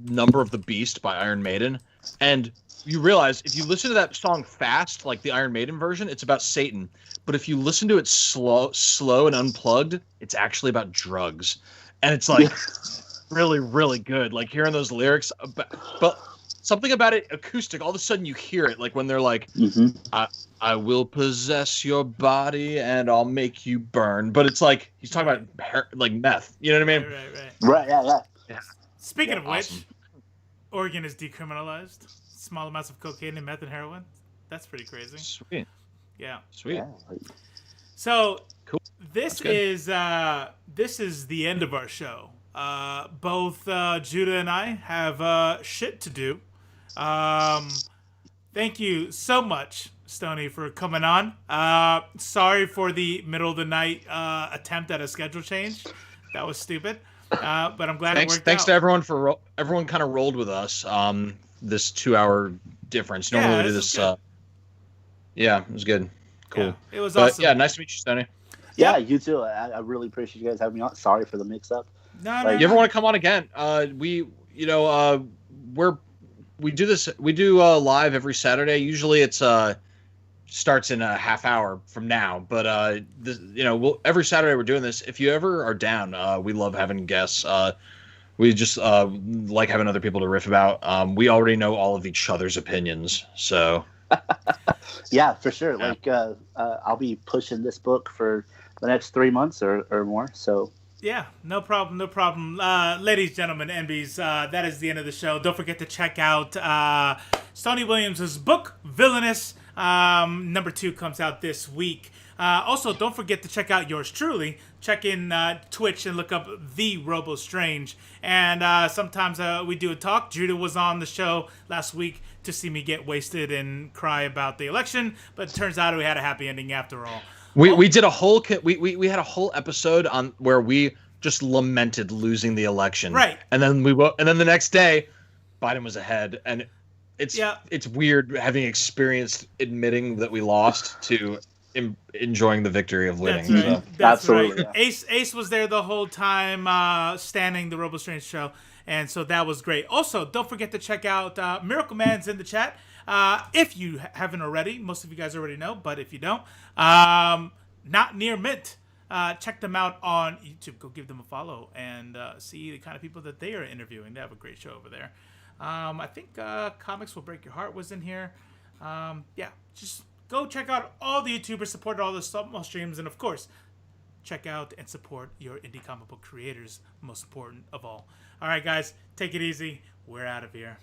Number of the Beast by Iron Maiden. And you realize if you listen to that song fast, like the Iron Maiden version, it's about Satan. But if you listen to it slow and unplugged, it's actually about drugs. And it's like really, really good. Like hearing those lyrics, but something about it acoustic, all of a sudden you hear it, like when they're like, I will possess your body and I'll make you burn. But it's like he's talking about like meth. You know what I mean? Right, yeah. Speaking of awesome. which, Oregon is decriminalized. Small amounts of cocaine and meth and heroin. That's pretty crazy. Sweet. Yeah. Sweet. Yeah. So Cool. this is the end of our show. Both Judah and I have shit to do. Thank you so much, Stonie, for coming on. Sorry for the middle of the night attempt at a schedule change. That was stupid. But I'm glad it worked out. Thanks to everyone for everyone kind of rolled with us. This 2-hour difference. Normally we do this. Yeah, it was good. Cool. Yeah, it was but, awesome. Yeah, nice to meet you, Stonie. Yeah, you too. I really appreciate you guys having me on. Sorry for the mix-up. No. You ever want to come on again? We do this. We do live every Saturday. Usually it's starts in a half hour from now. But every Saturday we're doing this. If you ever are down, we love having guests. We just like having other people to riff about. We already know all of each other's opinions, so. Yeah, for sure. Yeah. Like, I'll be pushing this book for the next 3 months or more. So Yeah, no problem, no problem. Ladies, gentlemen, NBs, that is the end of the show. Don't forget to check out Stonie Williams' book, Villainous. Number 2 comes out this week. Also, don't forget to check out yours truly. Check in Twitch and look up The Robo Strange. And sometimes we do a talk. Judah was on the show last week to see me get wasted and cry about the election, but it turns out we had a happy ending after all. We did a whole we had a whole episode on where we just lamented losing the election. Right. And then the next day, Biden was ahead, and it's weird having experienced admitting that we lost to enjoying the victory of winning. That's right. So. That's Absolutely, right. yeah. Ace was there the whole time, standing the Robo Strange show, and so that was great. Also, don't forget to check out Miracle Man's in the chat. If you haven't already, most of you guys already know, but if you don't, Not Near Mint. Check them out on YouTube. Go give them a follow and see the kind of people that they are interviewing. They have a great show over there. I think Comics Will Break Your Heart was in here. Yeah, just go check out all the YouTubers, support all the small streams, and of course, check out and support your indie comic book creators, most important of all. All right, guys, take it easy. We're out of here.